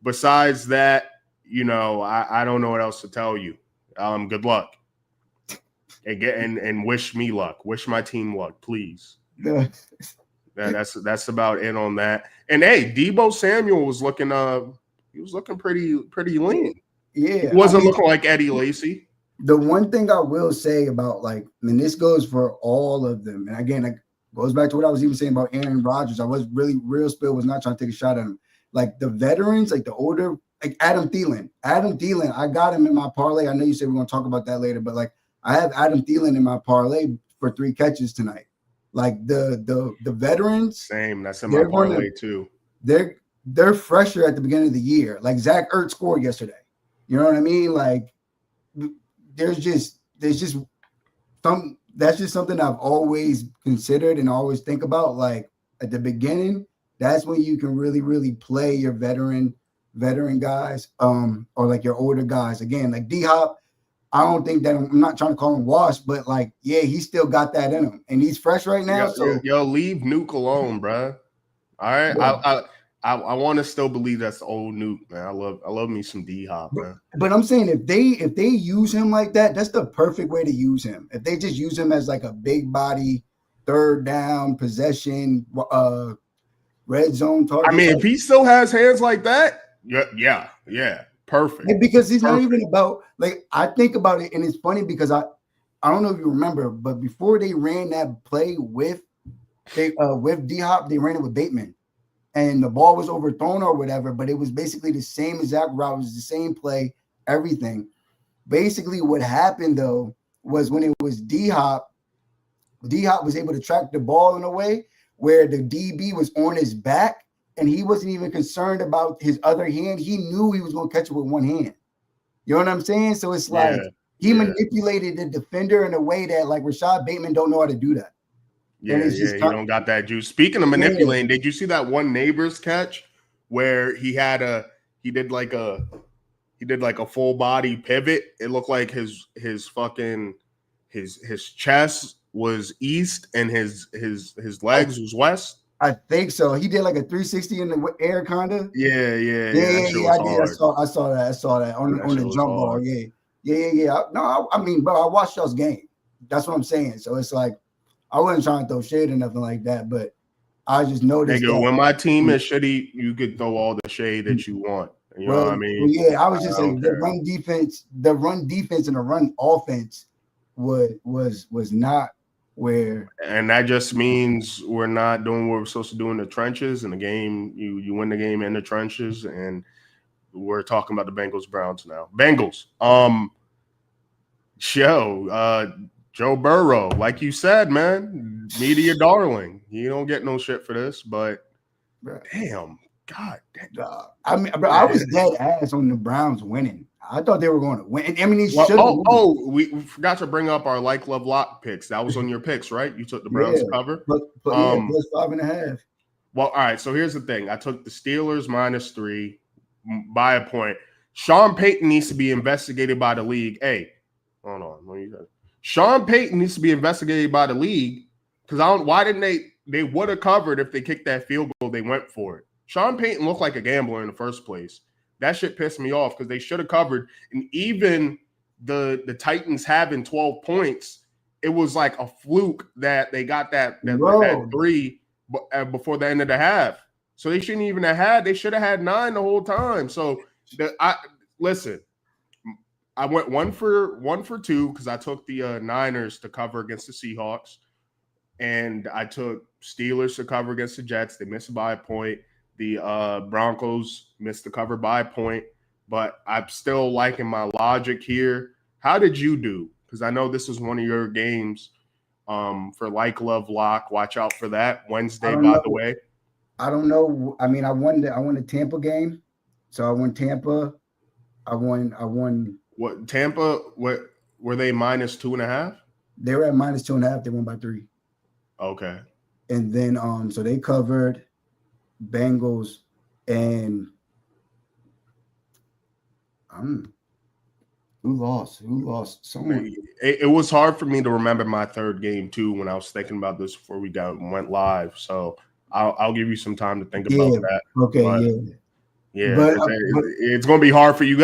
Besides that, I don't know what else to tell you. Good luck. And wish me luck. Wish my team luck, please. That's about it on that. And hey, Deebo Samuel was looking pretty lean. Yeah. He wasn't looking like Eddie Lacy. The one thing I will say about and this goes for all of them, and again, goes back to what I was even saying about Aaron Rodgers. I was real spill was not trying to take a shot at him. Like the veterans, like the older, like Adam Thielen, I got him in my parlay. I know you said we're going to talk about that later, but I have Adam Thielen in my parlay for 3 catches tonight. Like the veterans, same. That's in my parlay too. They're fresher at the beginning of the year. Like Zach Ertz scored yesterday. You know what I mean? Like there's just some. That's just something I've always considered and always think about. Like at the beginning, that's when you can really, really play your veteran guys, or like your older guys. Again, like D-Hop, I don't think that I'm not trying to call him washed, but he's still got that in him, and he's fresh right now. Leave Nuke alone, bro. All right, yeah. I want to still believe that's the old Nuke, man. I love me some D-Hop, man. But I'm saying if they use him like that, that's the perfect way to use him. If they just use him as like a big body, third down possession, red zone target. I mean, if he still has hands like that, yeah, perfect. And because he's not even about I think about it, and it's funny because I don't know if you remember, but before they ran that play with D-Hop, they ran it with Bateman. And the ball was overthrown or whatever, but it was basically the same exact route. It was the same play, everything. Basically, what happened, though, was when it was D-Hop was able to track the ball in a way where the DB was on his back, and he wasn't even concerned about his other hand. He knew he was going to catch it with one hand. You know what I'm saying? So it's he manipulated the defender in a way that, Rashad Bateman don't know how to do that. Yeah, you don't got that juice. Speaking of manipulating, did you see that one Neighbors catch where he did like a full body pivot? It looked like his chest was east and his legs was west. I think so. He did like a 360 in the air, kinda. Yeah. I saw that on the jump ball. Yeah. No, I mean, bro, I watched y'all's game. That's what I'm saying. So it's like, I wasn't trying to throw shade or nothing like that, but I just noticed that when my team is shitty, you could throw all the shade that you want. You know what I mean? Yeah, I was just saying the run defense and the run offense was not where. And that just means we're not doing what we're supposed to do in the trenches. In the game, you win the game in the trenches, and we're talking about the Bengals-Browns now. Bengals. Joe Burrow, like you said, man, media darling. You don't get no shit for this, but damn, God. I mean, bro, I was dead ass on the Browns winning. I thought they were going to win. I mean, he should. We forgot to bring up our like, love, lock picks. That was on your picks, right? You took the Browns to cover. Plus 5.5. Well, all right. So here's the thing. I took the Steelers -3 by a point. Sean Payton needs to be investigated by the league. Hey, hold on. Sean Payton needs to be investigated by the league because why didn't they would have covered if they kicked that field goal, they went for it. Sean Payton looked like a gambler in the first place. That shit pissed me off because they should have covered. And even the Titans having 12 points, it was like a fluke that they got that 3 before the end of the half. So they shouldn't even have had. They should have had 9 the whole time. So listen. I went 1 for 2 because I took the Niners to cover against the Seahawks, and I took Steelers to cover against the Jets. They missed by a point. The Broncos missed the cover by a point, but I'm still liking my logic here. How did you do? Because I know this is one of your games for like, love, lock. Watch out for that Wednesday, by the way. I don't know. I mean, I won the Tampa game, so I won Tampa. I won. What Tampa? What were they minus 2.5? They were at minus 2.5. They won by 3. Okay. And then so they covered Bengals and who lost? Someone. It was hard for me to remember my third game too when I was thinking about this before we went live. So I'll give you some time to think about that. Okay, but, yeah. But it's going to be hard for you.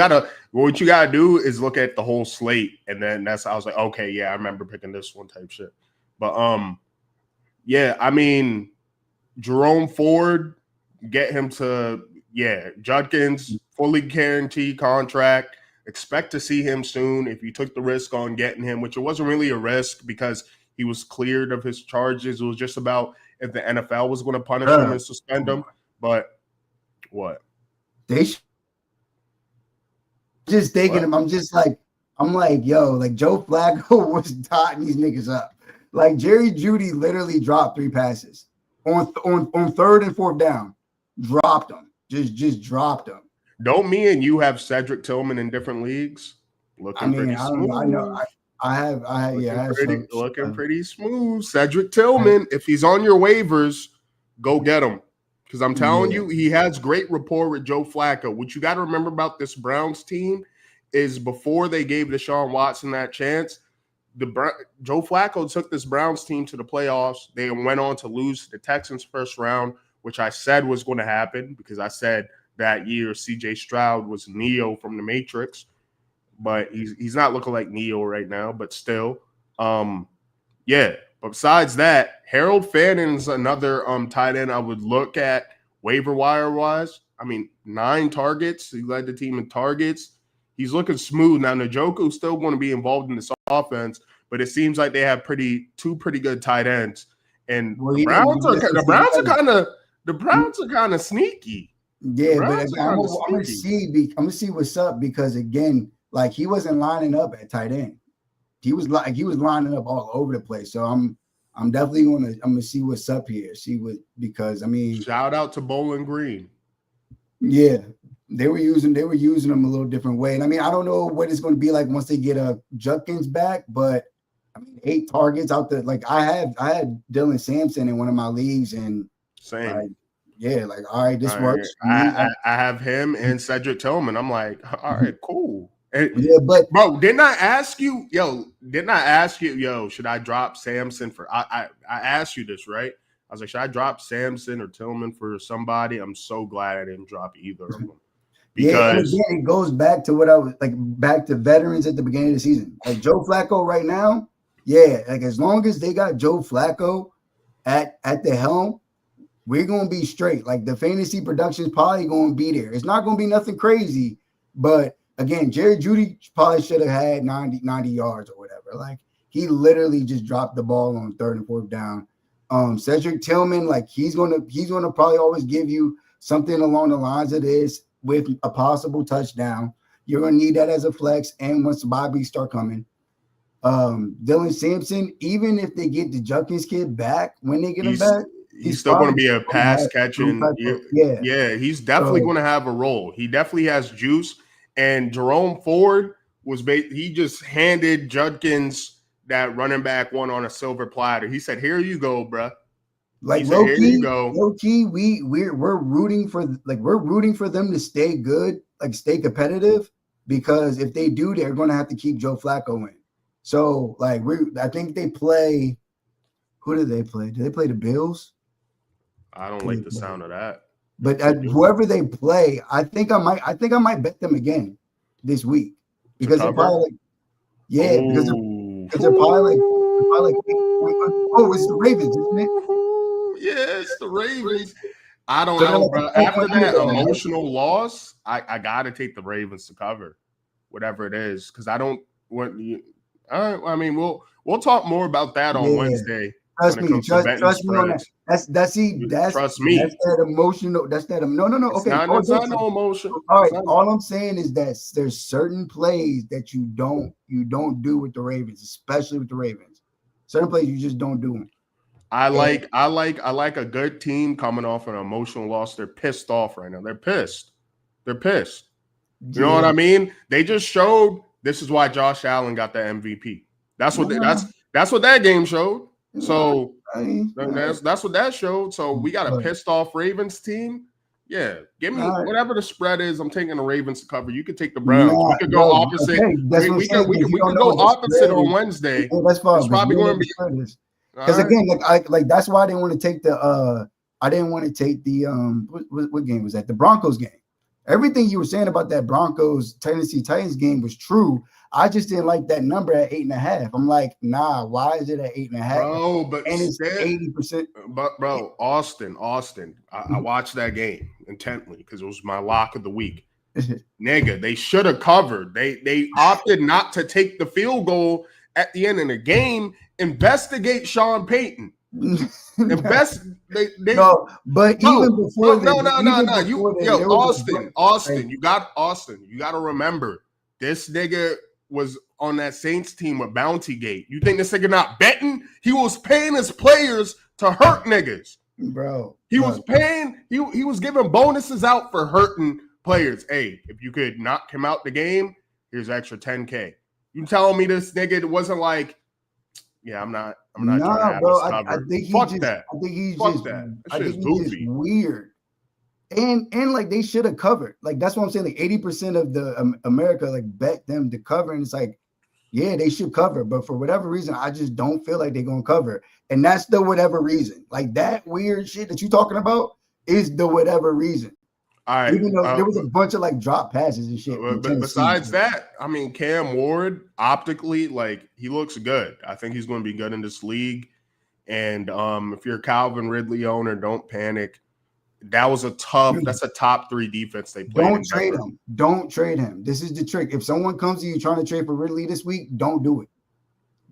What you gotta do is look at the whole slate, and then I was like, okay, yeah, I remember picking this one type shit. But yeah, I mean, Jerome Ford, get him to Judkins, fully guaranteed contract. Expect to see him soon. If you took the risk on getting him, which it wasn't really a risk because he was cleared of his charges. It was just about if the NFL was going to punish him and suspend him. But what? They just thinking him. I'm like, yo, like Joe Flacco was dotting these niggas up. Like Jerry Jeudy literally dropped 3 passes on 3rd and 4th down. Dropped them. Just dropped them. Don't me and you have Cedric Tillman in different leagues? Looking pretty smooth. I know. I have looking pretty smooth. Cedric Tillman, if he's on your waivers, go get him. Because I'm telling you, he has great rapport with Joe Flacco. What you got to remember about this Browns team is before they gave Deshaun Watson that chance, Joe Flacco took this Browns team to the playoffs. They went on to lose to the Texans first round, which I said was going to happen because I said that year C.J. Stroud was Neo from the Matrix. But he's not looking like Neo right now, but still. But besides that, Harold Fannon's another tight end I would look at waiver wire wise. I mean, 9 targets. He led the team in targets. He's looking smooth. Now, Njoku's still going to be involved in this offense, but it seems like they have two pretty good tight ends. And the Browns are kind of sneaky. Yeah, but I'm gonna see what's up because again, like he wasn't lining up at tight end. He was lining up all over the place. So I'm definitely gonna see what's up here. Because I mean, shout out to Bowling Green. Yeah, they were using them a little different way. And I mean, I don't know what it's going to be like once they get Judkins back, but I mean, 8 targets out there. Like I had Dylan Sampson in one of my leagues, and same. All right, this works. I have him and Cedric Tillman. I'm like, all right, cool. But bro, didn't I ask you, should I drop Sampson for? I asked you this, right? I was like, should I drop Sampson or Tillman for somebody? I'm so glad I didn't drop either of them. Because it goes back to what I was like, back to veterans at the beginning of the season. Like Joe Flacco right now, like as long as they got Joe Flacco at the helm, we're gonna be straight. Like the fantasy production is probably gonna be there. It's not gonna be nothing crazy, but again, Jerry Jeudy probably should have had 90 yards or whatever. Like he literally just dropped the ball on 3rd and 4th down. Cedric Tillman, like he's gonna probably always give you something along the lines of this with a possible touchdown. You're gonna need that as a flex, and once the Bobby start coming. Dylan Sampson, even if they get the Judkins kid back, when they get him back, he's still going to be a pass catching. He's definitely going to have a role. He definitely has juice. And Jerome Ford he just handed Judkins that running back one on a silver platter. He said, "Here you go, bruh." Like low key, we're rooting for them to stay good, like stay competitive, because if they do, they're going to have to keep Joe Flacco in. So like I think they play. Who do they play? Do they play the Bills? I don't like the sound of that. But whoever they play, I think I might bet them again this week because they're probably because they're probably like it's the Ravens, isn't it? Yeah, it's the Ravens. I don't know, bro. After that emotional loss, I gotta take the Ravens to cover, whatever it is, because I don't want you. I mean, we'll talk more about that on Wednesday. Trust me on that. That's trust me. That's that emotional. That's that. No. Okay, it's not no emotion. All right. All I'm saying is that there's certain plays that you don't do with the Ravens, especially with the Ravens. Certain plays you just don't do them. I like a good team coming off an emotional loss. They're pissed off right now. They're pissed. You know what I mean? They just showed This is why Josh Allen got the MVP. That's what that game showed. So that's what that showed. So we got a pissed off Ravens team. Yeah, give me whatever the spread is. I'm taking the Ravens to cover. You could take the Browns. We could go opposite. Okay. We could go opposite on Wednesday. That's fine. It's probably going to be because again, like that's why I didn't want to take the what game was that? The Broncos game. Everything you were saying about that Broncos Tennessee Titans game was true. I just didn't like that number at 8.5. I'm like, nah, why is it at 8.5? Bro, but and it's 80%. But bro, Austin, I watched that game intently because it was my lock of the week. Nigga, they should have covered. They opted not to take the field goal at the end of the game. Investigate Sean Payton. Even before Austin, you got to remember this nigga was on that Saints team with Bountygate. You think this nigga not betting? He was paying his players to hurt niggas, bro. He was paying. He was giving bonuses out for hurting players. Hey, if you could knock him out the game, here's extra $10K. You telling me this nigga wasn't like, yeah, I'm not trying to have bro. this covered. I think he's just weird. And like they should have covered. Like that's what I'm saying. Like 80% of the America like bet them to cover, and it's like, yeah, they should cover, but for whatever reason, I just don't feel like they're gonna cover. And that's the whatever reason. Like that weird shit that you're talking about is the whatever reason. All right. Even though there was a bunch of like drop passes and shit. But besides that, I mean, Cam Ward optically, like he looks good. I think he's going to be good in this league. And if you're a Calvin Ridley owner, don't panic. That's a top 3 defense they played. Don't trade him. Don't trade him. This is the trick. If someone comes to you trying to trade for Ridley this week, don't do it.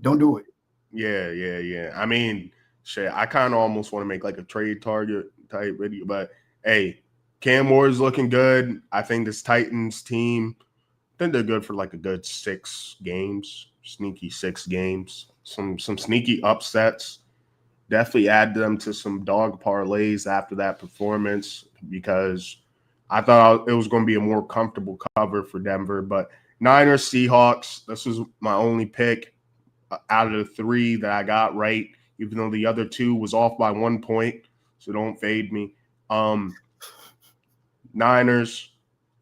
Don't do it. Yeah. I mean, shit, I kind of almost want to make like a trade target type video, but hey, Cam Ward is looking good. I think this Titans team, I think they're good for like a good 6 games, sneaky 6 games, some sneaky upsets. Definitely add them to some dog parlays after that performance because I thought it was going to be a more comfortable cover for Denver. But Niners, Seahawks, this was my only pick out of the 3 that I got right, even though the other 2 was off by 1 point. So don't fade me. Niners,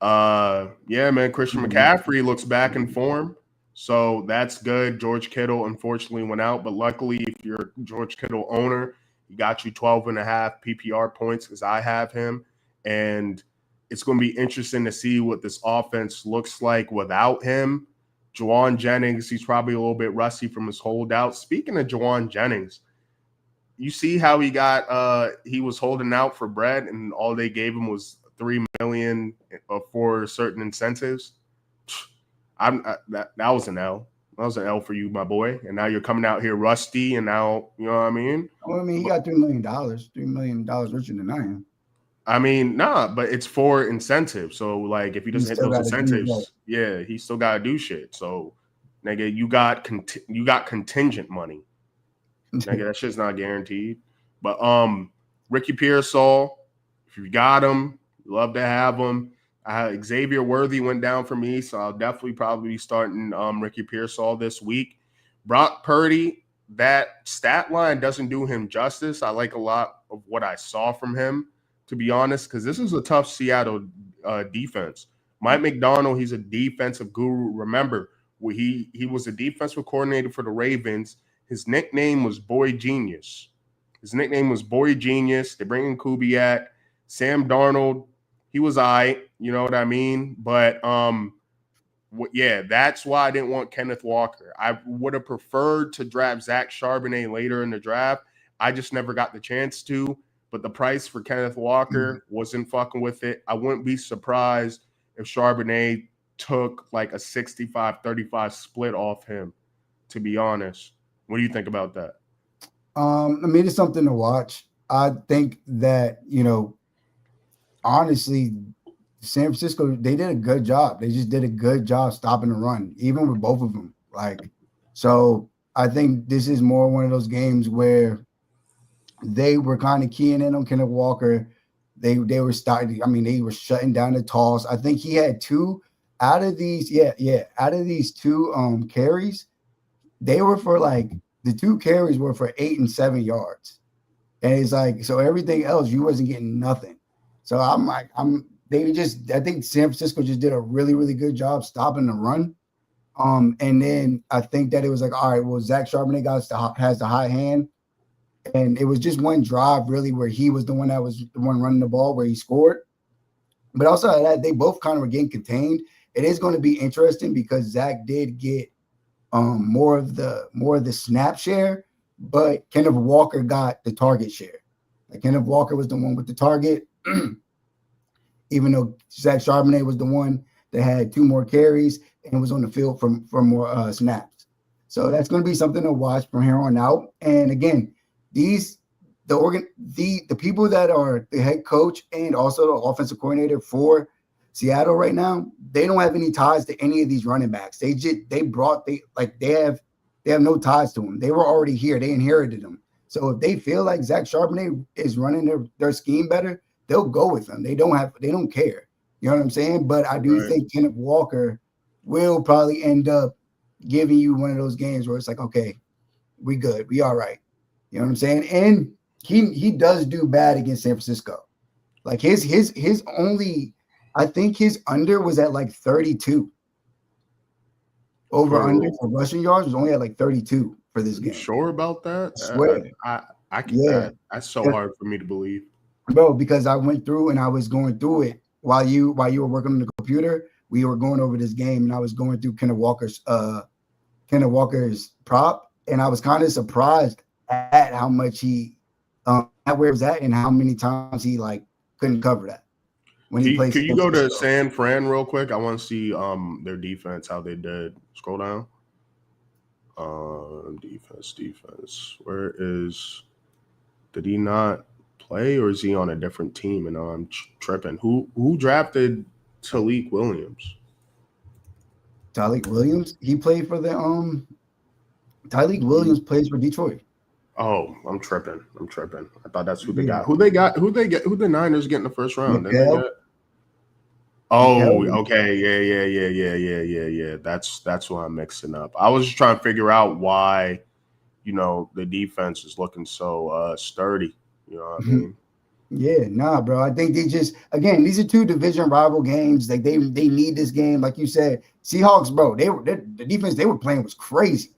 yeah, man, Christian McCaffrey looks back in form. So that's good. George Kittle unfortunately went out, but luckily if you're a George Kittle owner, he got you 12.5 PPR points because I have him. And it's going to be interesting to see what this offense looks like without him. Juwan Jennings, he's probably a little bit rusty from his holdout. Speaking of Juwan Jennings, you see how he was holding out for bread and all they gave him was $3 million for certain incentives. That was an L. That was an L for you, my boy. And now you're coming out here rusty, and now you know what I mean. Well, I mean, he got $3 million. $3 million richer than I am. I mean, but it's for incentives. So, like, if he doesn't hit those incentives, he still gotta do shit. So, nigga, you got contingent money. Nigga, that shit's not guaranteed. But Ricky Pearsall, if you got him, love to have him. Xavier Worthy went down for me, so I'll definitely probably be starting Ricky Pearsall this week. Brock Purdy, that stat line doesn't do him justice. I like a lot of what I saw from him, to be honest, because this is a tough Seattle defense. Mike McDonald, he's a defensive guru. Remember, he was a defensive coordinator for the Ravens. His nickname was Boy Genius. They bring in Kubiak. Sam Darnold, he was you know what I mean? But, that's why I didn't want Kenneth Walker. I would have preferred to draft Zach Charbonnet later in the draft. I just never got the chance to. But the price for Kenneth Walker wasn't fucking with it. I wouldn't be surprised if Charbonnet took like a 65-35 split off him, to be honest. What do you think about that? I mean, it's something to watch. I think that, honestly, San Francisco, they did a good job. They just did a good job stopping the run, even with both of them. So I think this is more one of those games where they were kind of keying in on Kenneth Walker. They were starting. I mean, they were shutting down the toss. I think he had 2 out of these two carries, they were for like the 2 carries were for 8 and 7 yards. And it's like, so everything else, you wasn't getting nothing. So I think San Francisco just did a really, really good job stopping the run. And then I think that it was like, all right, well, Zach Charbonnet has the high hand. And it was just one drive really where he was the one that was the one running the ball where he scored. But also that they both kind of were getting contained. It is going to be interesting because Zach did get more of the snap share, but Kenneth Walker got the target share. Like Kenneth Walker was the one with the target, even though Zach Charbonnet was the one that had 2 more carries and was on the field for more snaps. So that's going to be something to watch from here on out. And again, the people that are the head coach and also the offensive coordinator for Seattle right now, they don't have any ties to any of these running backs. They have no ties to them. They were already here. They inherited them. So if they feel like Zach Charbonnet is running their scheme better, they'll go with them. They don't care. You know what I'm saying? But I do think Kenneth Walker will probably end up giving you one of those games where it's like, okay, we good. We all right. You know what I'm saying? And he does do bad against San Francisco. Like his only, I think his under was at like 32. Over under for rushing yards was only at like 32 for this game. You sure about that? I swear. I can. That's so hard for me to believe, bro. Because I went through and I was going through it while you were working on the computer. We were going over this game and I was going through Kenneth Walker's prop, and I was kind of surprised at how much he at where it was at and how many times he like couldn't cover that when he plays. Could you go to San Fran real quick? I want to see their defense, how they did. Scroll down. Defense. Where is? Did he not play, or is he on a different team? And I'm tripping. Who drafted Talik Williams? Talik Williams. He played for the Talik Williams plays for Detroit. Oh, I'm tripping. I thought that's who they got. Who the Niners get in the first round? Oh, okay. Yeah. That's why I'm mixing up. I was just trying to figure out why, the defense is looking so sturdy. You know what I mean? Yeah, nah, bro. I think they just, again, these are 2 division rival games. Like they need this game. Like you said, Seahawks, bro, the defense they were playing was crazy.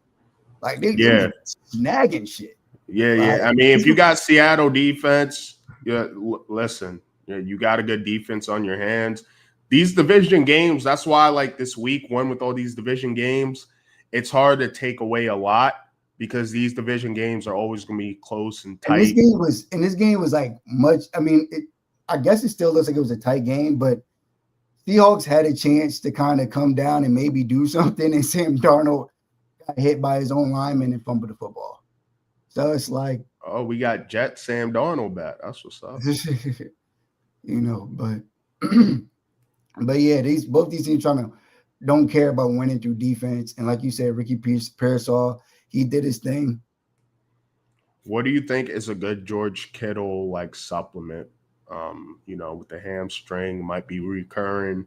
Like they were snagging shit. Yeah. I mean, if you got Seattle defense, listen, you got a good defense on your hands. These division games, that's why like this week 1 with all these division games, it's hard to take away a lot because these division games are always going to be close and tight. And this game was like much. I mean, I guess it still looks like it was a tight game, but Seahawks had a chance to kind of come down and maybe do something, and Sam Darnold got hit by his own lineman and fumbled the football. So it's like, oh, we got Jet Sam Darnold back. That's what's up. But yeah, both these teams don't care about winning through defense. And like you said, Ricky Pearsall, he did his thing. What do you think is a good George Kittle like supplement? With the hamstring might be recurring.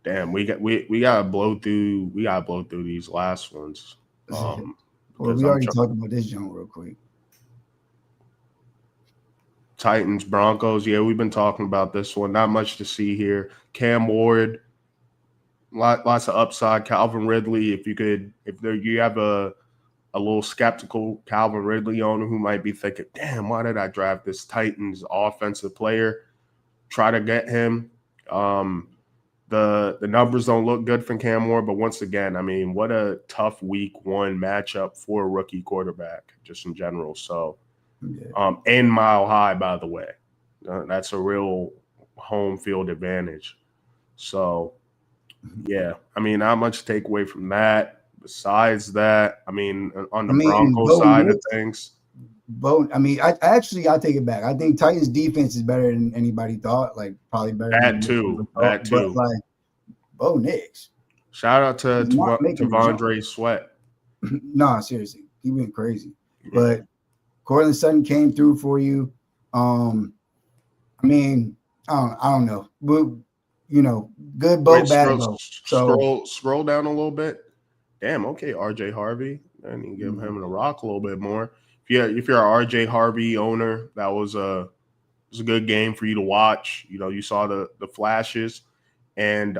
Damn, we gotta blow through these last ones. Well, we already talked about this, John, real quick. Titans, Broncos. Yeah, we've been talking about this one. Not much to see here. Cam Ward, lots of upside. Calvin Ridley, if you have a little skeptical Calvin Ridley owner who might be thinking, damn, why did I draft this Titans offensive player? Try to get him. The numbers don't look good for Cam Ward, but once again, I mean, what a tough week 1 matchup for a rookie quarterback, just in general. So, and Mile High, by the way, that's a real home field advantage. So, yeah, I mean, not much to take away from that. Besides that, I mean, on the Broncos side of things. I take it back. I think Titans defense is better than anybody thought. Like probably better. That too. But like Bo Nix. Shout out to Devondre Sweat. Nah, seriously, he went crazy. Yeah. But Cortland Sutton came through for you. I mean, I don't know. But good bow, Wait, bad bow. So scroll down a little bit. Damn, okay, RJ Harvey. I need to give him a rock a little bit more. If you're a RJ Harvey owner, that was a good game for you to watch. You saw the flashes, and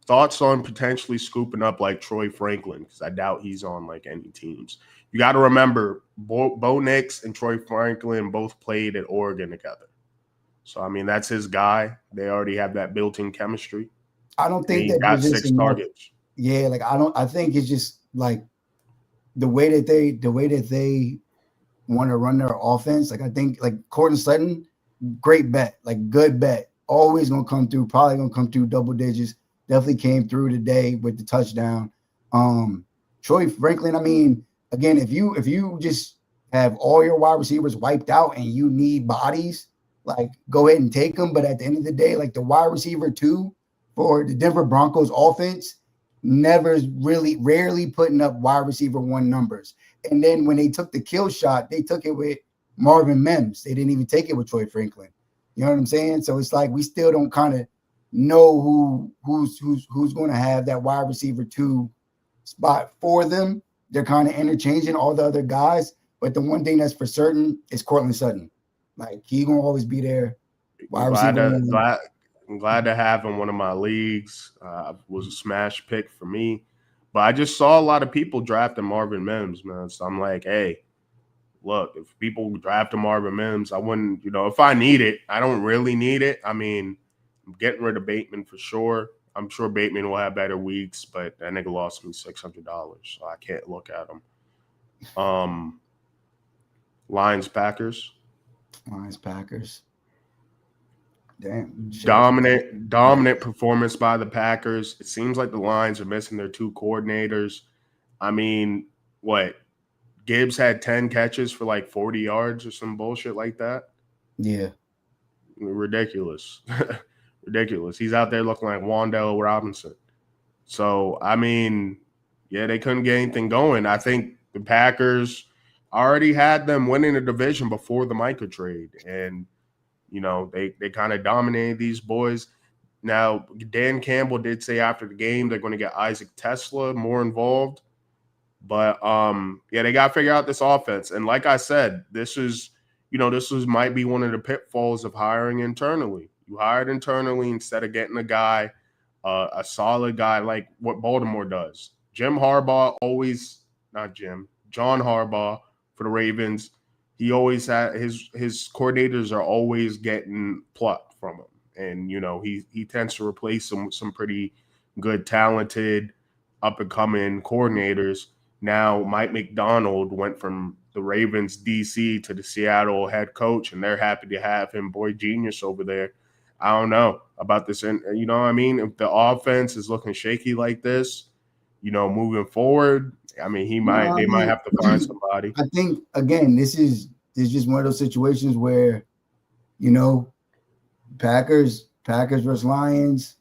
thoughts on potentially scooping up like Troy Franklin, because I doubt he's on like any teams. You got to remember, Bo Nix and Troy Franklin both played at Oregon together. So, I mean, that's his guy. They already have that built-in chemistry. I don't think he got 6 targets. Yeah, I think it's just like the way that they want to run their offense. Like I think like Courtland Sutton, great bet, like good bet. Always gonna come through, probably gonna come through double digits. Definitely came through today with the touchdown. Troy Franklin, I mean, again, if you just have all your wide receivers wiped out and you need bodies, like go ahead and take them. But at the end of the day, like the wide receiver 2 for the Denver Broncos offense rarely putting up wide receiver 1 numbers. And then when they took the kill shot, they took it with Marvin Mims. They didn't even take it with Troy Franklin. You know what I'm saying? So it's like we still don't kind of know who's going to have that wide receiver 2 spot for them. They're kind of interchanging all the other guys, but the one thing that's for certain is Courtland Sutton. Like he's gonna always be there. I'm glad to have him in one of my leagues. Was a smash pick for me, but I just saw a lot of people drafting Marvin Mims, man. So I'm like, hey, look, if people drafted Marvin Mims, I wouldn't, if I need it, I don't really need it. I mean, I'm getting rid of Bateman for sure. I'm sure Bateman will have better weeks, but that nigga lost me $600, so I can't look at him. Lions Packers. Damn. Dominant performance by the Packers. It seems like the Lions are missing their 2 coordinators. I mean, what? Gibbs had 10 catches for like 40 yards or some bullshit like that. Yeah. Ridiculous. Ridiculous. He's out there looking like Wan'Dale Robinson. So, I mean, yeah, they couldn't get anything going. I think the Packers already had them winning the division before the Micah trade. And, they kind of dominated these boys. Now, Dan Campbell did say after the game they're going to get Isaac Tesla more involved. But, they got to figure out this offense. And like I said, this might be one of the pitfalls of hiring internally. You hired internally instead of getting a guy, a solid guy like what Baltimore does. John Harbaugh for the Ravens, he always had his coordinators are always getting plucked from him. And, he tends to replace some pretty good, talented, up-and-coming coordinators. Now, Mike McDonald went from the Ravens DC to the Seattle head coach, and they're happy to have him, boy genius over there. I don't know about this. And you know what I mean? If the offense is looking shaky like this, moving forward, I mean, they might have to find somebody. I think, again, this is just one of those situations where, Packers versus Lions,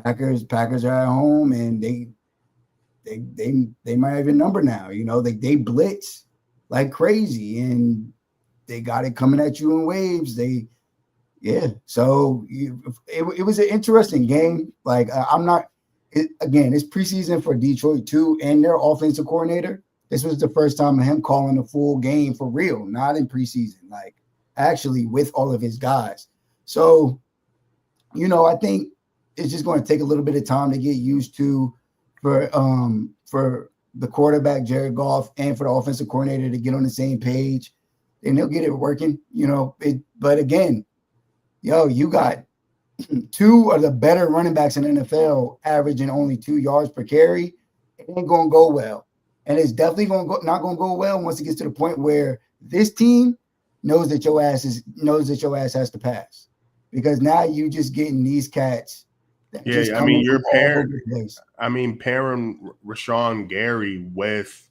Packers are at home, and they might have a number now. They blitz like crazy, and they got it coming at you in waves. So it was an interesting game. Like it's preseason for Detroit too, and their offensive coordinator. This was the first time of him calling a full game for real, not in preseason, like actually with all of his guys. So, I think it's just going to take a little bit of time to get used to for the quarterback, Jared Goff, and for the offensive coordinator to get on the same page, and they'll get it working, but again, you got 2 of the better running backs in the NFL averaging only 2 yards per carry. It ain't going to go well. And it's definitely not going to go well once it gets to the point where this team knows that your ass has to pass. Because now you just getting these cats. Yeah, I mean, pairing Rashawn Gary with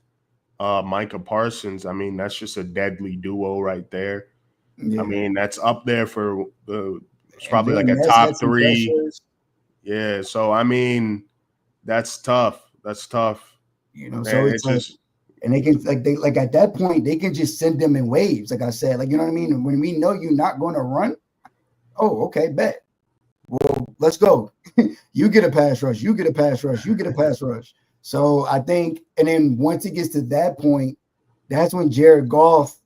Micah Parsons, I mean, that's just a deadly duo right there. Yeah. I mean, that's up there for it's probably like a top 3. Yeah, so I mean, that's tough. So it's like, and they can like at that point they can just send them in waves. Like I said, like you know what I mean. When we know you're not going to run, oh, okay, bet. Well, let's go. You get a pass rush. You get a pass rush. You get a pass rush. So I think, and then once it gets to that point, that's when Jared Goff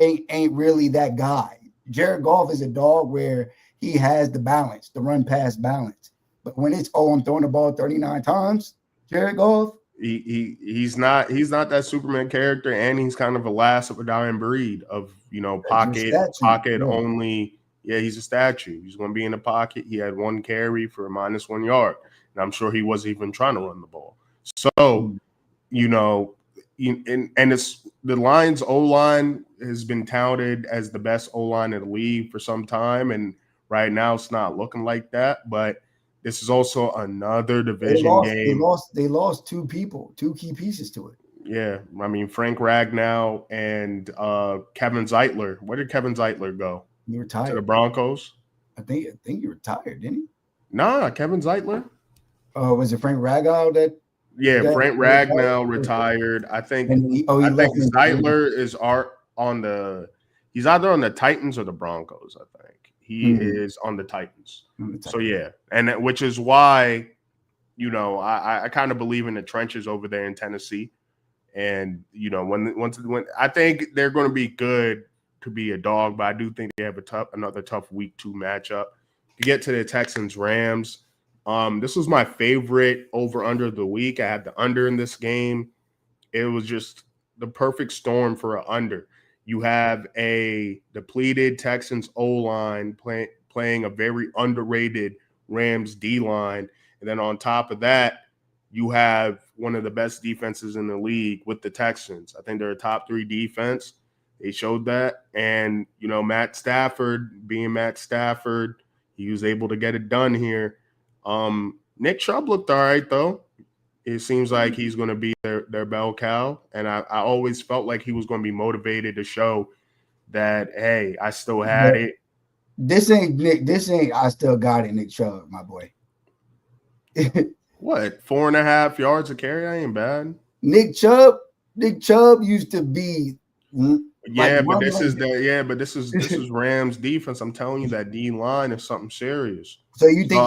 ain't really that guy. Jared Goff is a dog where he has the balance, the run pass balance. But when it's I'm throwing the ball 39 times, Jared Goff, he's not that Superman character, and he's kind of a last of a dying breed of pocket only. Yeah, he's a statue. He's going to be in the pocket. He had one carry for a -1 yard, and I'm sure he wasn't even trying to run the ball. So, and it's the Lions O-line has been touted as the best O-line in the league for some time, and right now it's not looking like that. But this is also another division game. They lost two key pieces to it. Yeah, I mean Frank Ragnow and Kevin Zeitler. Where did Kevin Zeitler go? He retired to the Broncos. I think he retired, didn't he? Nah, Kevin Zeitler. Oh, was it Frank Ragnow that? Yeah, Frank Ragnow retired. I think. I think Zeitler is on the. He's either on the Titans or the Broncos. I think he is on the Titans. So yeah, and which is why, I kind of believe in the trenches over there in Tennessee, and when I think they're going to be good to be a dog, but I do think they have another tough week 2 matchup. To get to the Texans Rams, this was my favorite over under of the week. I had the under in this game. It was just the perfect storm for an under. You have a depleted Texans O-line playing a very underrated Rams D-line, and then on top of that, you have one of the best defenses in the league with the Texans. I think they're a top 3 defense. They showed that. And, Matt Stafford, being Matt Stafford, he was able to get it done here. Nick Chubb looked all right, though. It seems like he's going to be their bell cow. And I always felt like he was going to be motivated to show that, hey, I still had it. This ain't I still got it, Nick Chubb, my boy. What, 4.5 yards a carry? That ain't bad. Nick Chubb used to be but this is Rams defense. I'm telling you that D line is something serious. So you think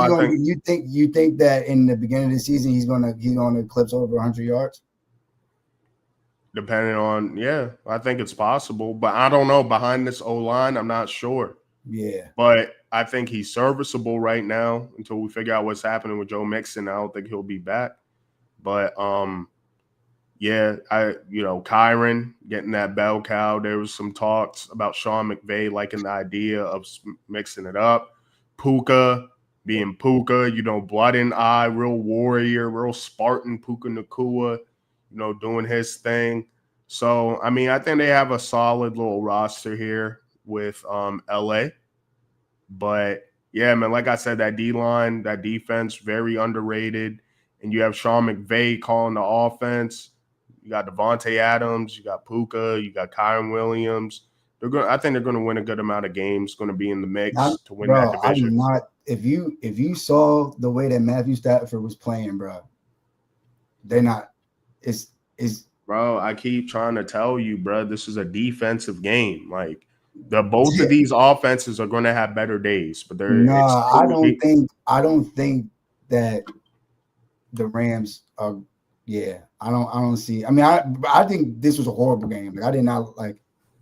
that in the beginning of the season he's gonna eclipse over 100 yards? Depending on, I think it's possible, but I don't know. Behind this O-line, I'm not sure. Yeah, but I think he's serviceable right now until we figure out what's happening with Joe Mixon. I don't think he'll be back, but Kyron getting that bell cow. There was some talks about Sean McVay liking the idea of mixing it up. Puka being Puka, blood and eye, real warrior, real Spartan. Puka Nacua, doing his thing. So, I mean, I think they have a solid little roster here with LA. But, yeah, man, like I said, that D-line, that defense, very underrated. And you have Sean McVay calling the offense. You got Devontae Adams, you got Puka, you got Kyron Williams. I think they're going to win a good amount of games. Going to be in the mix to win that division. If you saw the way that Matthew Stafford was playing, bro, they're not. It's bro. I keep trying to tell you, bro. This is a defensive game. Like both of these offenses are going to have better days, but they're. I don't think that the Rams are. Yeah, I don't see. I mean, I think this was a horrible game. Like,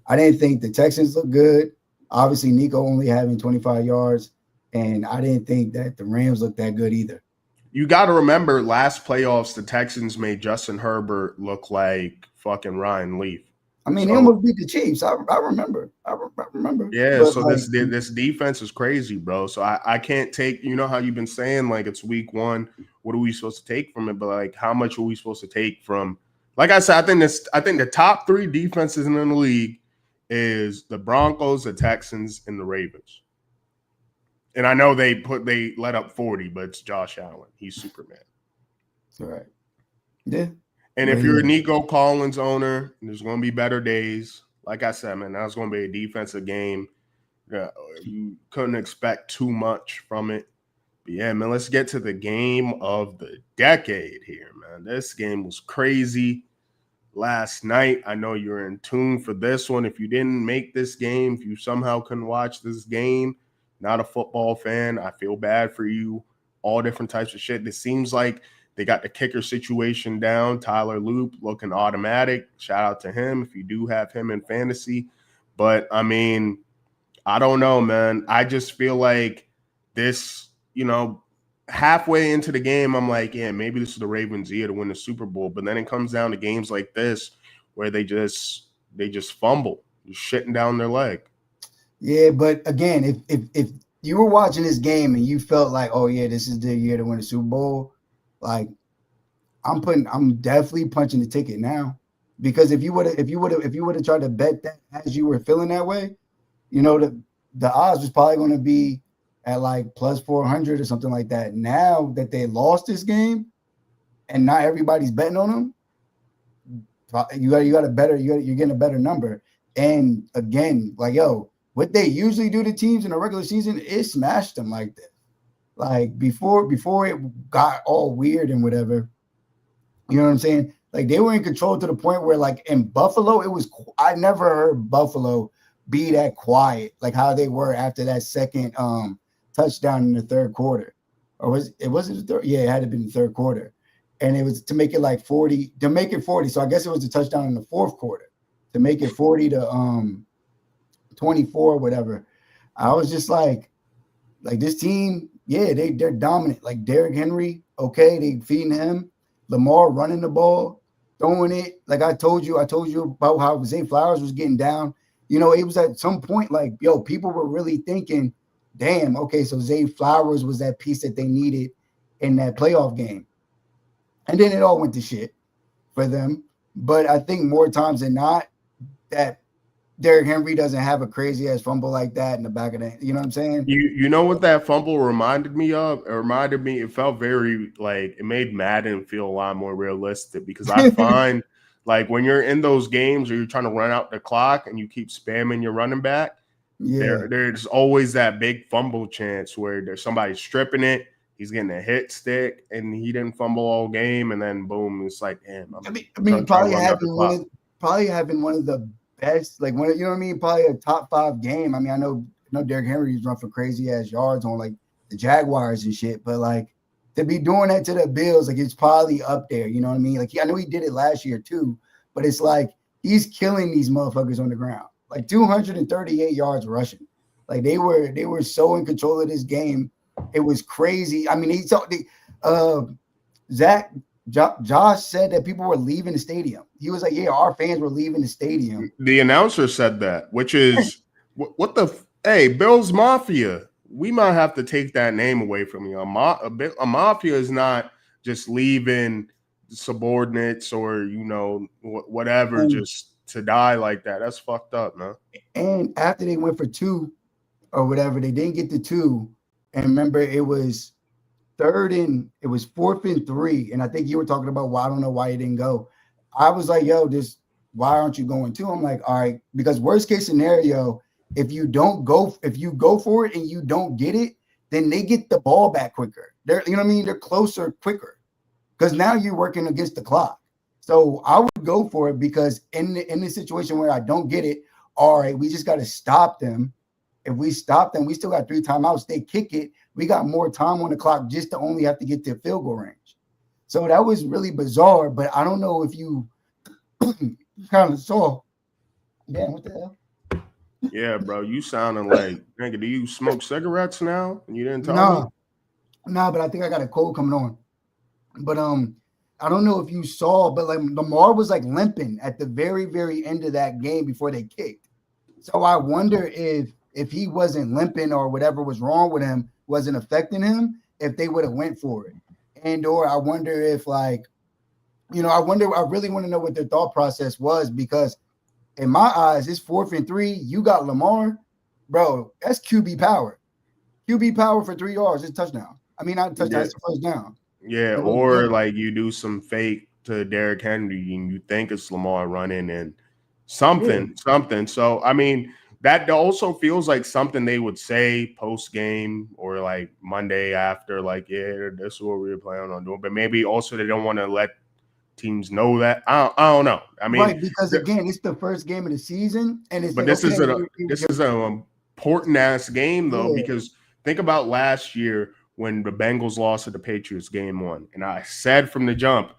I didn't think the Texans looked good. Obviously, Nico only having 25 yards, and I didn't think that the Rams looked that good either. You got to remember, last playoffs, the Texans made Justin Herbert look like fucking Ryan Leaf. I mean, they almost beat the Chiefs. I remember. Yeah, but so this defense is crazy, bro. So I can't take, how you've been saying, like, it's week 1. What are we supposed to take from it? But, like, how much are we supposed to take from – like I said, I think the top 3 defenses in the league is the Broncos, the Texans, and the Ravens. And I know they let up 40, but it's Josh Allen. He's Superman. All right. Yeah. And if you're a Nico Collins owner, there's going to be better days. Like I said, man, that's going to be a defensive game. You couldn't expect too much from it. But yeah, man, let's get to the game of the decade here, man. This game was crazy last night. I know you're in tune for this one. If you didn't make this game, if you somehow couldn't watch this game, not a football fan. I feel bad for you. All different types of shit. It seems like they got the kicker situation down. Tyler Loop looking automatic. Shout out to him if you do have him in fantasy. But, I mean, I don't know, man. I just feel like this, halfway into the game, I'm like, yeah, maybe this is the Ravens' year to win the Super Bowl. But then it comes down to games like this where they just fumble, just shitting down their leg. Yeah, but again, if you were watching this game and you felt like, oh yeah, this is the year to win the Super Bowl, like I'm definitely punching the ticket now. Because if you would have tried to bet that as you were feeling that way, the odds was probably going to be at like plus 400 or something like that. Now that they lost this game and not everybody's betting on them, you're getting a better number. And again, like, yo, what they usually do to teams in a regular season is smash them like that. Like before it got all weird and whatever, you know what I'm saying? Like they were in control to the point where like in Buffalo, I never heard Buffalo be that quiet, like how they were after that second touchdown in the third quarter. Or wasn't the third? Yeah, it had to be the third quarter. And it was to make it like 40, to make it 40. So I guess it was the touchdown in the fourth quarter to make it 40 to 24, whatever. I was just like this team, yeah, they're dominant. Like Derrick Henry, okay, they feeding him. Lamar running the ball, throwing it. Like I told you about how Zay Flowers was getting down. It was at some point like, yo, people were really thinking, damn, okay, so Zay Flowers was that piece that they needed in that playoff game. And then it all went to shit for them. But I think more times than not that Derrick Henry doesn't have a crazy-ass fumble like that in the back of the – you know what I'm saying? You know what that fumble reminded me of? It felt very like it made Madden feel a lot more realistic because I find like when you're in those games or you're trying to run out the clock and you keep spamming your running back, there's always that big fumble chance where there's somebody stripping it. He's getting a hit stick and he didn't fumble all game. And then boom, it's like, damn. Probably having one of the best, like one, you know what I mean? Probably a top 5 game. I mean, I know Derrick Henry's run for crazy ass yards on like the Jaguars and shit, but like to be doing that to the Bills, like it's probably up there. You know what I mean? Like I know he did it last year too, but it's like he's killing these motherfuckers on the ground. Like 238 yards rushing. Like they were so in control of this game. It was crazy. I mean, Josh said that people were leaving the stadium. He was like, yeah, our fans were leaving the stadium. The announcer said that, which is hey, Bills Mafia. We might have to take that name away from you. A mafia is not just leaving subordinates or, whatever, just to die like that. That's fucked up, man. And after they went for 2 or whatever, they didn't get the 2. And remember, it was 4th and 3. And I think you were talking about, well, I don't know why you didn't go. I was like, yo, why aren't you going to? I'm like, all right, because worst case scenario, if you go for it and you don't get it, then they get the ball back quicker. You know what I mean? They're closer quicker because now you're working against the clock. So I would go for it because in the situation where I don't get it, all right, we just got to stop them. If we stop them, we still got 3 timeouts. They kick it. We got more time on the clock just to only have to get to field goal range. So that was really bizarre, but I don't know if you kind of saw. Damn, what the hell? Yeah, bro, you sounding like, nigga, do you smoke cigarettes now? And you didn't tell me? No, but I think I got a cold coming on. But I don't know if you saw, but like Lamar was like limping at the very, very end of that game before they kicked. So I wonder if he wasn't limping or whatever was wrong with him wasn't affecting him, if they would have went for it. And or I wonder if I really want to know what their thought process was because in my eyes, it's 4th and 3. You got Lamar, bro. That's QB power. QB power for 3 yards is a touchdown. I mean, not a touchdown, it's a first down. Yeah, or like you do some fake to Derrick Henry and you think it's Lamar running and something. So, I mean, that also feels like something they would say post-game or like Monday after, like, yeah, this is what we were planning on doing. But maybe also they don't want to let teams know that. I don't know. I mean, right, because again, it's the first game of the season, and it's but this isn't important ass game though, because think about last year when the Bengals lost to the Patriots game 1, and I said from the jump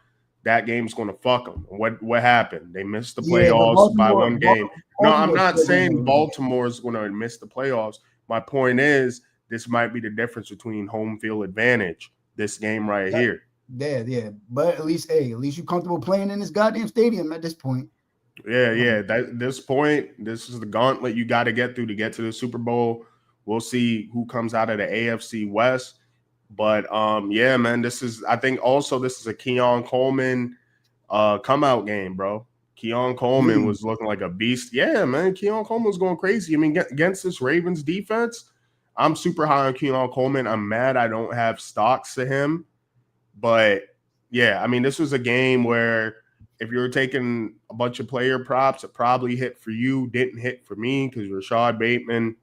that game's going to fuck them. What happened? They missed the playoffs by 1 game. No, I'm not saying Baltimore is going to miss the playoffs. My point is this might be the difference between home field advantage. This game right here. Yeah. But at least you're comfortable playing in this goddamn stadium at this point. Yeah. This point, this is the gauntlet you got to get through to get to the Super Bowl. We'll see who comes out of the AFC West. But yeah, man, I think also this is a Keon Coleman come out game, bro. Keon Coleman was looking like a beast. Yeah, man, Keon Coleman was going crazy. I mean, against this Ravens defense, I'm super high on Keon Coleman. I'm mad I don't have stocks to him. But yeah, I mean, this was a game where if you were taking a bunch of player props, it probably hit for you, didn't hit for me because Rashad Bateman.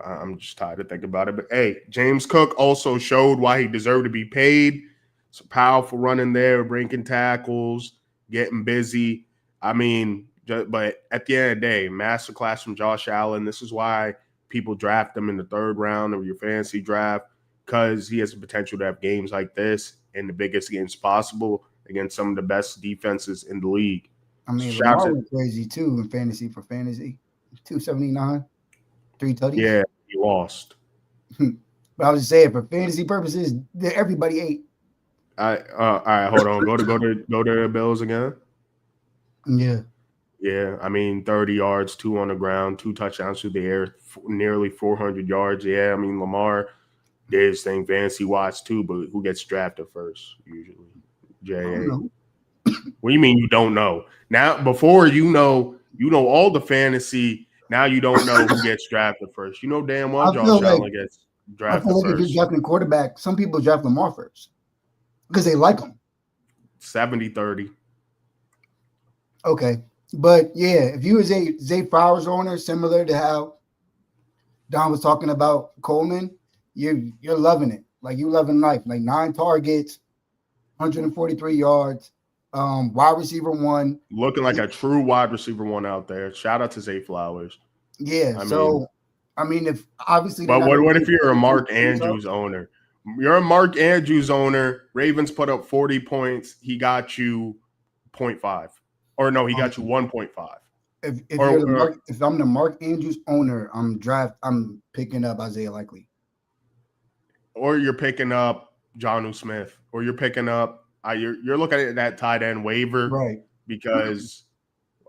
I'm just tired to think about it. But hey, James Cook also showed why he deserved to be paid. It's a powerful run in there, breaking tackles, getting busy. I mean, but at the end of the day, masterclass from Josh Allen. This is why people draft him in the 3rd round of your fantasy draft, because he has the potential to have games like this in the biggest games possible against some of the best defenses in the league. I mean, Lamar went crazy too in fantasy for fantasy. 279, 3 tutties. Yeah, he lost. But I was just saying, for fantasy purposes, everybody ate. All right, hold on. Go to the Bills again. Yeah. I mean, 30 yards, 2 on the ground, 2 touchdowns through the air, nearly 400 yards. Yeah, I mean, Lamar did his thing fantasy wise too, but who gets drafted first usually? J.A. What do you mean you don't know? Now, before you know all the fantasy. Now you don't know who gets drafted first. You know damn well Josh Allen gets drafted first. I feel like if you're drafting quarterback, some people draft Lamar first because they like him. 70-30. Okay. But yeah, if you was a Zay Flowers owner, similar to how Don was talking about Coleman, you're loving it. Like you loving life. Like 9 targets, 143 yards, wide receiver 1. Looking like a true wide receiver 1 out there. Shout out to Zay Flowers. Yeah. I mean, if obviously. But what if you're a Mark Andrews owner? You're a Mark Andrews owner. Ravens put up 40 points. He got you 0.5. Or no, he got you 1.5. If I'm the Mark Andrews owner, I'm picking up Isaiah Likely. Or you're picking up Jonnu Smith. Or you're picking up you're looking at that tight end waiver. Right. Because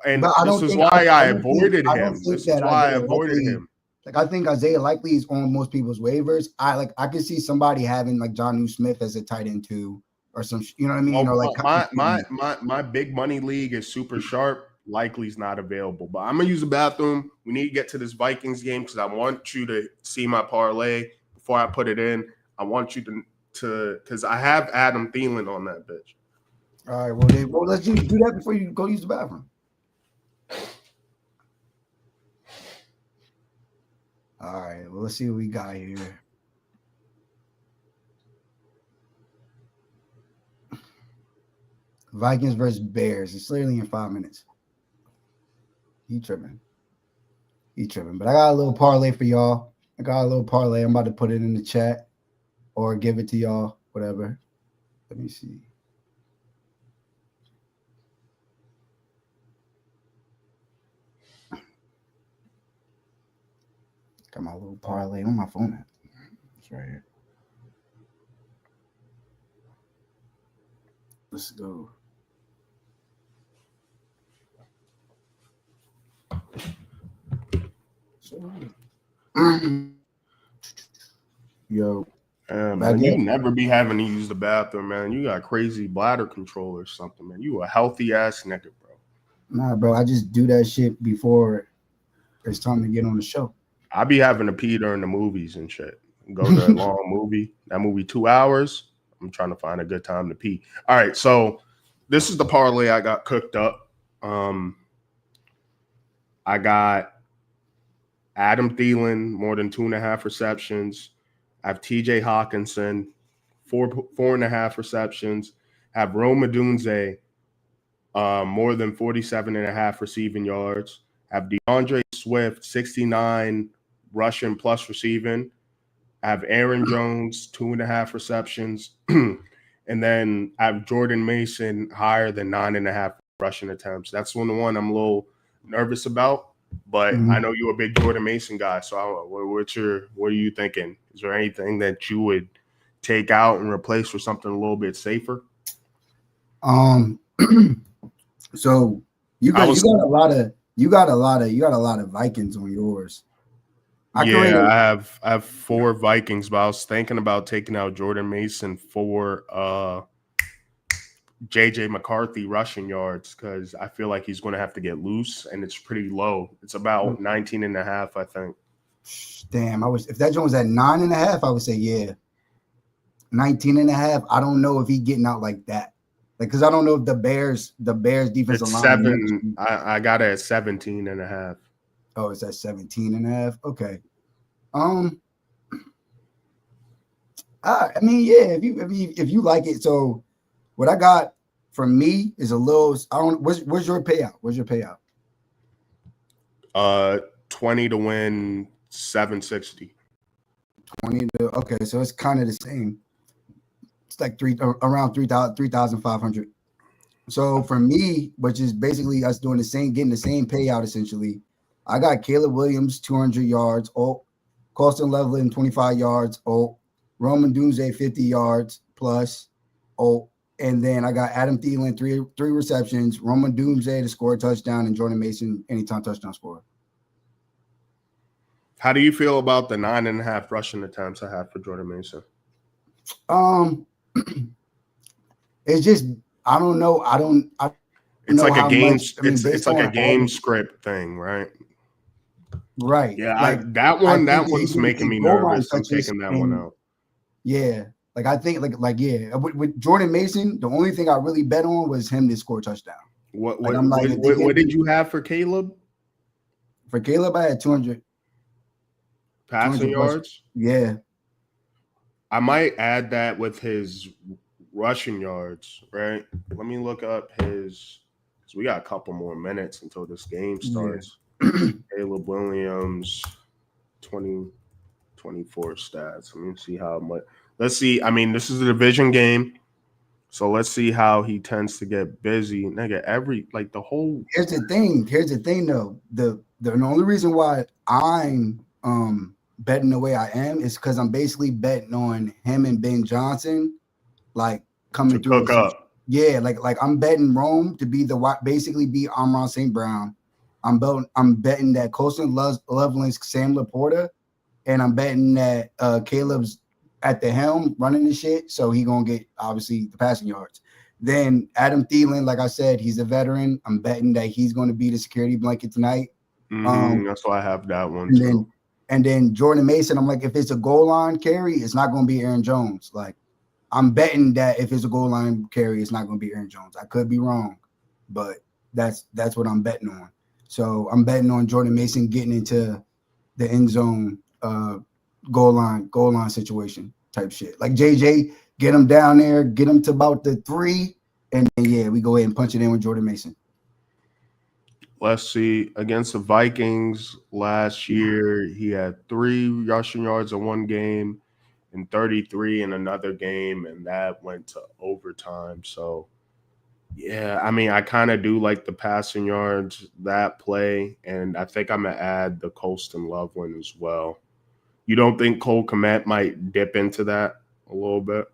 this is why I avoided him. This is why I avoided him. Like I think Isaiah Likely is on most people's waivers. I can see somebody having like Jonnu Smith as a tight end too, or some, you know what I mean? Or like my big money league is super sharp. Likely's not available, but I'm gonna use the bathroom. We need to get to this Vikings game because I want you to see my parlay before I put it in. I want you to because I have Adam Thielen on that bitch. All right, well let's do that before you go use the bathroom. All right, well, let's see what we got here. Vikings versus Bears. It's literally in 5 minutes. He tripping. But I got a little parlay for y'all. I'm about to put it in the chat or give it to y'all, whatever. Let me see. Got my little parlay on my phone. It's right here. Let's go. Yo. Man, you never be having to use the bathroom, man. You got crazy bladder control or something, man. You a healthy ass nigga, bro. Nah, bro. I just do that shit before it's time to get on the show. I be having to pee during the movies and shit. Go to a long movie. That movie 2 hours. I'm trying to find a good time to pee. All right, so this is the parlay I got cooked up. I got Adam Thielen, more than 2.5 receptions. I have TJ Hawkinson, 4.5 receptions. I have Rome Odunze, more than 47.5 receiving yards. I have DeAndre Swift, 69 rushing plus receiving. I have Aaron Jones, 2.5 receptions. And then I have Jordan Mason higher than 9.5 rushing attempts. That's the one I'm a little nervous about. But I know you're a big Jordan Mason guy. So what are you thinking? Is there anything that you would take out and replace for something a little bit safer? So you got a lot of Vikings on yours. I have 4 Vikings, but I was thinking about taking out Jordan Mason for JJ McCarthy rushing yards because I feel like he's going to have to get loose, and it's pretty low. It's about 19.5, I think. Damn, if that joint was at 9.5, I would say yeah. 19.5. I don't know if he's getting out like that. Like, because I don't know if the Bears defensive line. 7. I got it at 17.5. Oh, it's at 17.5. Okay. I mean, yeah, if you like it. So what I got for me is a little. Where's your payout? Where's your payout? 20 to win, 760. 20 to okay, so it's kind of the same. It's like around 3,500. So for me, which is basically us doing getting the same payout essentially. I got Caleb Williams 200 yards. Colston Loveland 25 yards. Roman Doomsday 50 yards plus. And then I got Adam Thielen three receptions. Roman Doomsday to score a touchdown, and Jordan Mason anytime touchdown scorer. How do you feel about the 9.5 rushing attempts I have for Jordan Mason? It's just I don't know. It's like a game. It's like a game script thing, right? Right. Yeah, like that one's making me nervous. I'm taking that one out. Yeah, like I think like yeah, with Jordan Mason, the only thing I really bet on was him to score a touchdown. What did you have for Caleb? For Caleb, I had 200 passing yards. Yeah, I might add that with his rushing yards, right? Let me look up his because we got a couple more minutes until this game starts. Yeah. Caleb Williams, 2024 stats. Let me see how much. Let's see. I mean, this is a division game, so let's see how he tends to get busy. Nigga, the whole. Here's the thing, though. The only reason why I'm betting the way I am is because I'm basically betting on him and Ben Johnson, like coming to cook up. Yeah, like I'm betting Rome to be basically be Amon St. Brown. I'm betting that Colston Loveland's Sam Laporta, and I'm betting that Caleb's at the helm running the shit, so he gonna get obviously the passing yards. Then Adam Thielen, like I said, he's a veteran. I'm betting that he's going to be the security blanket tonight. That's why I have that one. And then Jordan Mason, I'm like, if it's a goal line carry, it's not going to be Aaron Jones. Like, I'm betting that if it's a goal line carry, it's not going to be Aaron Jones. I could be wrong, but that's what I'm betting on. So I'm betting on Jordan Mason getting into the end zone, goal line situation type shit. Like JJ, get him down there, get him to about the 3, and then yeah, we go ahead and punch it in with Jordan Mason. Let's see. Against the Vikings last year, he had 3 rushing yards in one game and 33 in another game, and that went to overtime. So, yeah, I mean, I kind of do like the passing yards, that play, and I think I'm going to add the Colston Loveland as well. You don't think Cole Kmet might dip into that a little bit?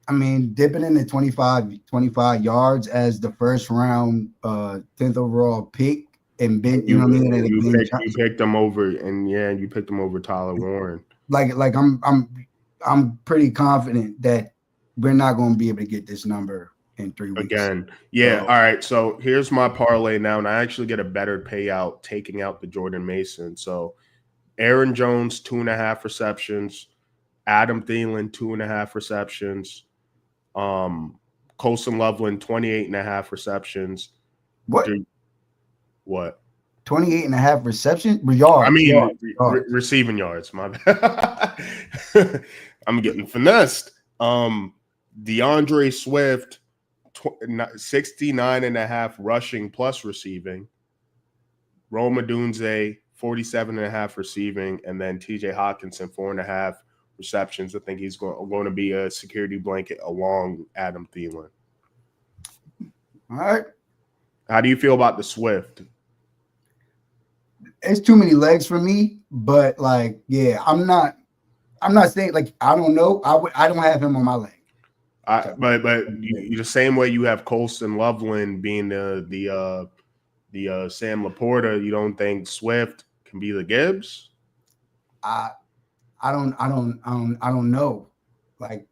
I mean, dipping into 25 yards as the first round 10th overall pick. And Ben, you know what I mean? You picked him over, and yeah, you picked him over Tyler Warren. Like I'm pretty confident that we're not going to be able to get this number in 3 weeks. Again, yeah. All right. So here's my parlay now, and I actually get a better payout taking out the Jordan Mason. So Aaron Jones 2.5 receptions, Adam Thielen 2.5 receptions, Colston Loveland 28.5 receptions. What? 28.5 receptions? Yards. I mean, receiving yards. My bad. I'm getting finessed. DeAndre Swift, 69.5 rushing plus receiving. Rome Odunze, 47.5 receiving, and then TJ Hawkinson, 4.5 receptions. I think he's going to be a security blanket along Adam Thielen. All right. How do you feel about the Swift? It's too many legs for me, but like, yeah, I'm not saying like I don't know. I don't have him on my leg. But the same way you have Colston Loveland being the Sam Laporta, you don't think Swift can be the Gibbs? I don't know. Like,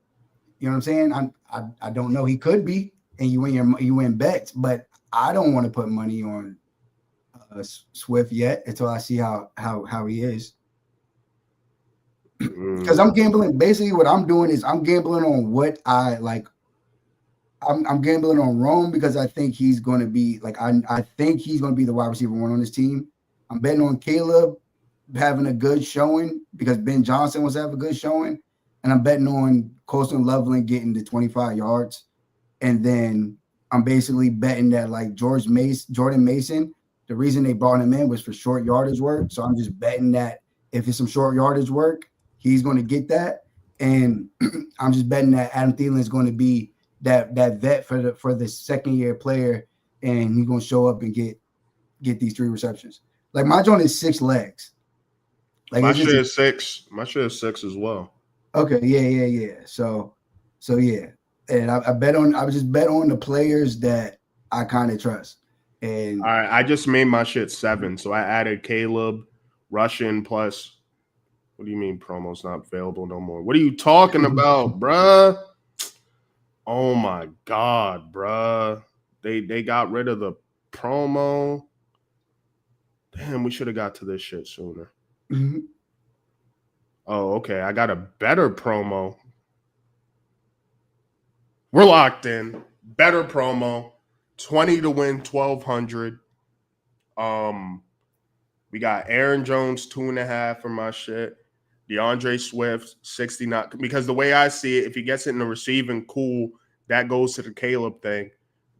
you know what I'm saying? I don't know. He could be, and you win bets, but I don't want to put money on Swift yet until I see how he is. Because I'm gambling. Basically, what I'm doing is I'm gambling on what I like. I'm gambling on Rome because I think he's going to be like I think he's going to be the wide receiver one on this team. I'm betting on Caleb having a good showing because Ben Johnson wants to have a good showing, and I'm betting on Colston Loveland getting to 25 yards, and then I'm basically betting that like Jordan Mason. The reason they brought him in was for short yardage work, so I'm just betting that if it's some short yardage work, he's going to get that, and I'm just betting that Adam Thielen is going to be that vet for the second year player, and he's going to show up and get these 3 receptions. Like my joint is 6 legs. Like my share is 6. My share is 6 as well. Okay, yeah. So yeah, and I would just bet on the players that I kind of trust. And all right, I just made my shit 7, so I added Caleb, Russian plus. What do you mean promo's not available no more? What are you talking about, bruh? Oh my god, bruh. They got rid of the promo. Damn, we should have got to this shit sooner. Mm-hmm. Oh, okay. I got a better promo. We're locked in. Better promo. 20 to win 1,200. We got Aaron Jones 2.5 for my shit. DeAndre Swift 69. Because the way I see it, if he gets it in the receiving, cool. That goes to the Caleb thing.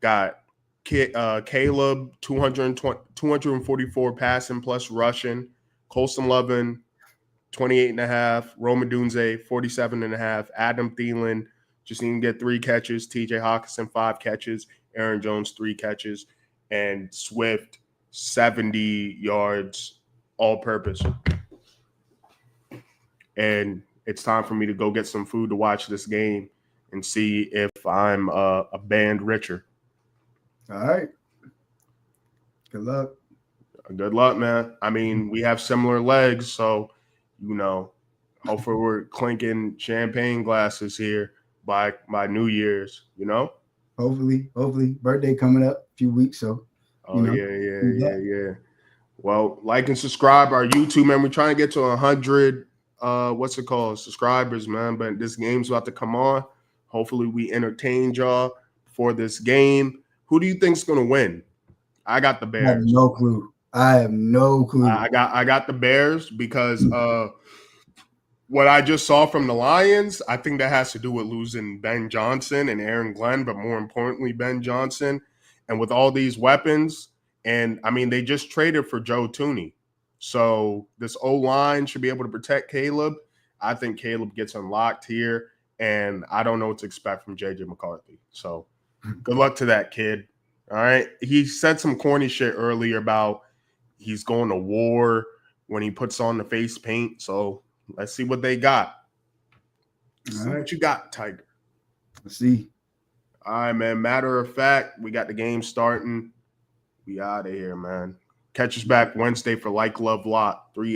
Got Caleb 244 passing plus rushing. Colston Loveland 28.5. Rome Odunze 47.5. Adam Thielen just need to get 3 catches. TJ Hawkinson 5 catches. Aaron Jones 3 catches. And Swift 70 yards all purpose. And it's time for me to go get some food to watch this game and see if I'm a band richer. All right. Good luck. Good luck, man. I mean, we have similar legs, so, hopefully we're clinking champagne glasses here by New Year's, Hopefully. Birthday coming up a few weeks, so. Yeah. Well, like and subscribe our YouTube, man. We're trying to get to 100 subscribers, man. But this game's about to come on. Hopefully we entertained y'all for this game. Who do you think's gonna win? I got the Bears. I have no clue. I got the Bears because what I just saw from the Lions, I think that has to do with losing Ben Johnson and Aaron Glenn, but more importantly, Ben Johnson. And with all these weapons, and I mean, they just traded for Joe Tooney. So this O-line should be able to protect Caleb. I think Caleb gets unlocked here, and I don't know what to expect from J.J. McCarthy. So good luck to that kid. All right. He said some corny shit earlier about he's going to war when he puts on the face paint. So let's see what they got. See what you got, Tiger. Let's see. All right, man. Matter of fact, we got the game starting. We out of here, man. Catch us back Wednesday for Like, Love, Lot 3.